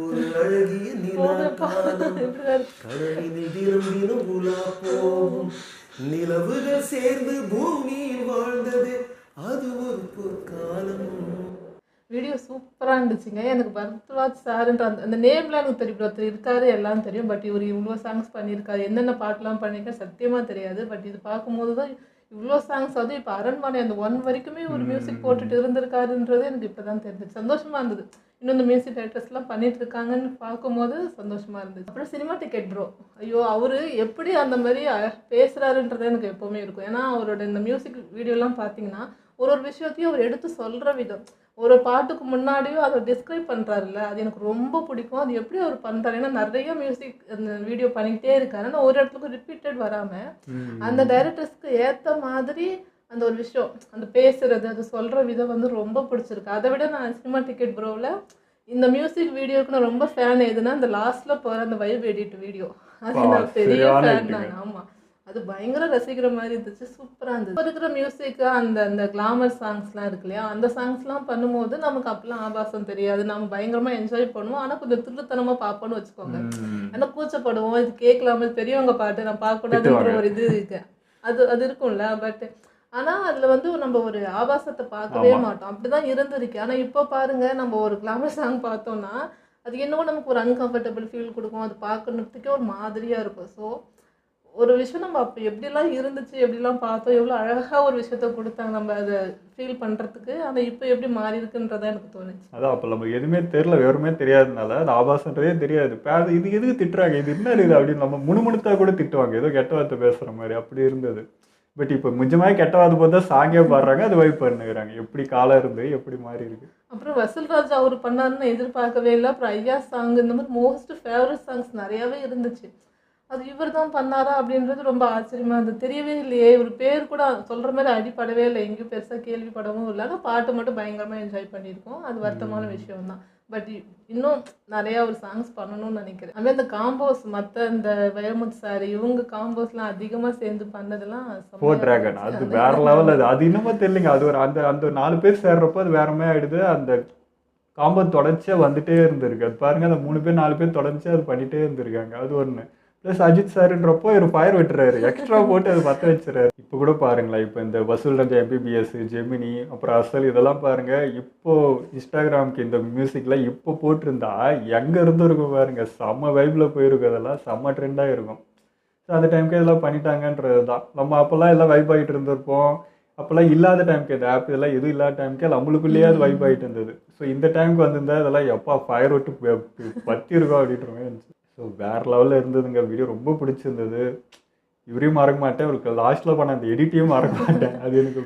ஒரு அழகிய நிலா காலம் இப்படிதான் கடலினில் தினம் தினம் உலா போகும் நிலவுகள் சேர்ந்து பூமியில் வாழ்ந்தது அது ஒரு பொற்காலம். வீடியோ சூப்பராக இருந்துச்சுங்க. எனக்கு பரத்வாஜ் சாருன்ற அந்த நேம்லாம் எனக்கு தெரியும், ஒருத்தர் இருக்காரு எல்லாம் தெரியும். பட் இவர் இவ்வளோ சாங்ஸ் பண்ணியிருக்காரு, என்னென்ன பாட்டெலாம் பண்ணியிருக்காரு சத்தியமாக தெரியாது. பட் இது பார்க்கும்போது தான் இவ்வளோ சாங்ஸ் வந்து இப்போ அரண்மனை அந்த 1 வரைக்குமே ஒரு மியூசிக் போட்டுட்டு இருந்திருக்காருன்றது எனக்கு இப்போ தான் தெரிஞ்சிச்சு. சந்தோஷமாக இருந்தது. இன்னும் இந்த மியூசிக் டைரக்டர்ஸ்லாம் பண்ணிட்டு இருக்காங்கன்னு பார்க்கும்போது சந்தோஷமாக இருந்துச்சு. அப்புறம் சினிமா டிக்கெட் ப்ரோ, ஐயோ அவர் எப்படி அந்த மாதிரி பேசுகிறாருன்றது எனக்கு எப்போவுமே இருக்கும். ஏன்னா அவரோட இந்த மியூசிக் வீடியோலாம் பார்த்தீங்கன்னா ஒரு விஷயத்தையும் அவர் எடுத்து சொல்கிற விதம், ஒரு பாட்டுக்கு முன்னாடியும் அதை டிஸ்கிரைப் பண்ணுறாருல்ல, அது எனக்கு ரொம்ப பிடிக்கும். அது எப்படி அவர் பண்ணுறாரு, ஏன்னா நிறைய மியூசிக் அந்த வீடியோ பண்ணிக்கிட்டே இருக்காரு. ஆனால் ஒரு இடத்துக்கு ரிப்பீட்டட் வராமல் அந்த டைரக்டர்ஸ்க்கு ஏற்ற மாதிரி அந்த ஒரு விஷயம், அந்த பேசுறது, அது சொல்கிற விதம் வந்து ரொம்ப பிடிச்சிருக்கு. அதை விட நான் சினிமா டிக்கெட் ப்ரோவில் இந்த மியூசிக் வீடியோக்கு நான் ரொம்ப ஃபேன் எதுனா அந்த லாஸ்ட்டில் போகிற அந்த வைப் எடிட் வீடியோ, அது நான் பெரிய ஃபேன் தான். ஆமாம், அது பயங்கர ரசிக்கிற மாதிரி இருந்துச்சு, சூப்பராக இருந்துச்சு. இப்போ இருக்கிற மியூசிக்கு அந்த கிளாமர் சாங்ஸ்லாம் இருக்கு இல்லையா, அந்த சாங்ஸ்லாம் பண்ணும்போது நமக்கு அப்பெல்லாம் ஆபாசம் தெரியாது, நம்ம பயங்கரமாக என்ஜாய் பண்ணுவோம். ஆனால் கொஞ்சம் திருத்தனமாக பார்ப்போம்னு வச்சுக்கோங்க. ஆனால் கூச்சப்படுவோம், இது கேட்கலாம, பெரியவங்க பாட்டு நான் பார்க்கக்கூடாதுன்ற ஒரு இது இருக்கு, அது இருக்கும்ல. பட் ஆனால் அதில் வந்து நம்ம ஒரு ஆபாசத்தை பார்க்கவே மாட்டோம், அப்படிதான் இருந்திருக்கு. ஆனால் இப்போ பாருங்க, நம்ம ஒரு கிளாமர் சாங் பார்த்தோம்னா அது என்னவோ நமக்கு ஒரு அன்கம்ஃபர்டபுள் ஃபீல் கொடுக்கும், அது பார்க்கறதுக்கே ஒரு மாதிரியாக இருக்கும். ஸோ ஒரு விஷயம் நம்ம அப்போ எப்படிலாம் இருந்துச்சு, எப்படிலாம் பார்த்தோம், எவ்வளோ அழகாக ஒரு விஷயத்த கொடுத்தாங்க நம்ம அதை ஃபீல் பண்ணுறதுக்கு. ஆனால் இப்போ எப்படி மாறி இருக்குன்றதான் எனக்கு தோணுச்சு. அதான் அப்போ நமக்கு எதுவுமே தெரியல, விவரமே தெரியாதனால அது ஆபாசன்றதே தெரியாது. இது எதுக்கு திட்டுறாங்க, இது என்ன இருக்குது அப்படின்னு நம்ம முணுமுணுத்தா கூட திட்டுவாங்க, ஏதோ கெட்ட வார்த்தை பேசுகிற மாதிரி அப்படி இருந்தது. பட் இப்போ நிஜமாக கெட்ட வார்த்தை பார்த்தா சாங்கே பாடுறாங்க, அது வைப் பண்ணுகிறாங்க. எப்படி காலம் இருந்து எப்படி மாறி இருக்கு. அப்புறம் வசல்ராஜ் அவர் பண்ணாருன்னு எதிர்பார்க்கவே இல்லை. அப்புறம் ஐயா சாங், இந்த மாதிரி மோஸ்ட் ஃபேவரட் சாங்ஸ் நிறையாவே இருந்துச்சு. அது இவர் தான் பண்ணாரா அப்படின்றது ரொம்ப ஆச்சரியமாக இருந்தது. தெரியவே இல்லையே, இவர் பேர் கூட சொல்கிற மாதிரி அடிப்படவே இல்லை, எங்கேயும் பெருசாக கேள்விப்படவும் இல்லை. ஆனால் பாட்டு மட்டும் பயங்கரமாக என்ஜாய் பண்ணியிருக்கோம், அது வருத்தமான விஷயம் தான். பட் இன்னும் நிறையா ஒரு சாங்ஸ் பண்ணணும்னு நினைக்கிறேன். அதுமாதிரி அந்த காம்போஸ், மற்ற இந்த வைரமுத்து சார் இவங்க காம்போஸ்லாம் அதிகமாக சேர்ந்து பண்ணதெல்லாம் டிராகன் அது வேற லெவல். அது இன்னமும் தெரியலைங்க, அது ஒரு அந்த 4 பேர் சேர்றப்போ அது வேற மாதிரி ஆயிடுது. அந்த காம்போ தொடர்ச்சியாக வந்துட்டே இருந்திருக்கு. அது பாருங்க, அந்த 3 பேர் 4 பேர் தொடர்ச்சியாக அது பண்ணிகிட்டே இருந்திருக்காங்க. அது ஒன்று. ப்ளஸ் அஜித் சாருன்றப்போ ஒரு ஃபயர் விட்டுறாரு, எக்ஸ்ட்ரா போட்டு அது பற்ற வச்சுறாரு. இப்போ கூட பாருங்களேன், இப்போ இந்த வசூல்ரஞ்ச MBBS, ஜெமினி, அப்புறம் அசல், இதெல்லாம் பாருங்க. இப்போ இன்ஸ்டாகிராமுக்கு இந்த மியூசிக்ல இப்போ போட்டிருந்தா எங்கே இருந்து இருக்கும் பாருங்க, செம்ம வைப்பில் போயிருக்கும், அதெல்லாம் செம்ம ட்ரெண்டாக இருக்கும். ஸோ அந்த டைமுக்கு இதெல்லாம் பண்ணிட்டாங்கன்றது தான். நம்ம அப்போல்லாம் எல்லாம் வைப் ஆகிட்டு இருந்திருப்போம். அப்போல்லாம் இல்லாத டைமுக்கு இந்த ஆப் இதெல்லாம் எதுவும் இல்லாத டைமுக்கு நம்மளுக்குள்ளேயே அது வைப் ஆகிட்டு இருந்தது. ஸோ இந்த டைமுக்கு வந்திருந்தா இதெல்லாம் எப்பா ஃபயர் விட்டு பற்றி இருக்கும் அப்படின்ற மாதிரி இருந்துச்சு. ஸோ வேறு லெவலில் இருந்ததுங்க. வீடியோ ரொம்ப பிடிச்சிருந்தது. இவரையும் மறக்க மாட்டேன், அவருக்கு லாஸ்ட்டில் பண்ண அந்த எடிட்டையும் மறக்க மாட்டேன். அது எனக்கு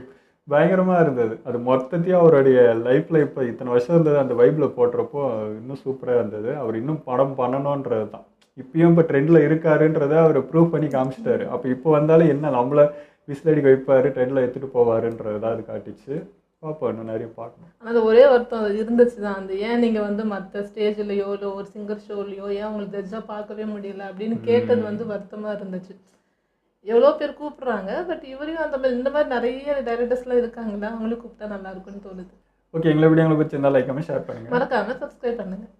பயங்கரமாக இருந்தது. அது மொத்தத்தையும் அவருடைய லைஃப்பில் இப்போ இத்தனை வருஷம் இருந்தது அந்த வைப்பில் போடுறப்போ இன்னும் சூப்பராக இருந்தது. அவர் இன்னும் படம் பண்ணணுன்றது தான். இப்பயும் இப்போ ட்ரெண்டில் இருக்காருன்றதை அவர் ப்ரூவ் பண்ணி காமிச்சிட்டாரு. அப்போ இப்போ வந்தாலும் என்ன நம்மளை விசிலடிக்க வைப்பார், ட்ரெண்டில் எடுத்துகிட்டு போவாருன்றது தான் அது காட்டிச்சு. பார்ப்போம், இன்னும் நிறைய பார்க்கணும். ஆனால் அது ஒரே வருத்தம் இருந்துச்சு தான். அந்த ஏன் நீங்கள் வந்து மற்ற ஸ்டேஜ்லையோ இல்லை ஒரு சிங்கர் ஷோலையோ ஏன் உங்களுக்கு ஜட்ஜாக பார்க்கவே முடியல அப்படின்னு கேட்டது வந்து வருத்தமாக இருந்துச்சு. எவ்வளோ பேர் கூப்பிட்றாங்க, பட் இவரையும் அந்த மாதிரி இந்த மாதிரி நிறைய டைரக்டர்ஸ்லாம் இருக்காங்களா, அவங்களும் கூப்பிட்டா நல்லா இருக்குன்னு தோணுது. ஓகே, எங்களை வீடியோ உங்களுக்கு பிடிச்சிருந்தா லைக் பண்ணி ஷேர் பண்ணுங்கள், மறக்காமல் சப்ஸ்கிரைப் பண்ணுங்கள்.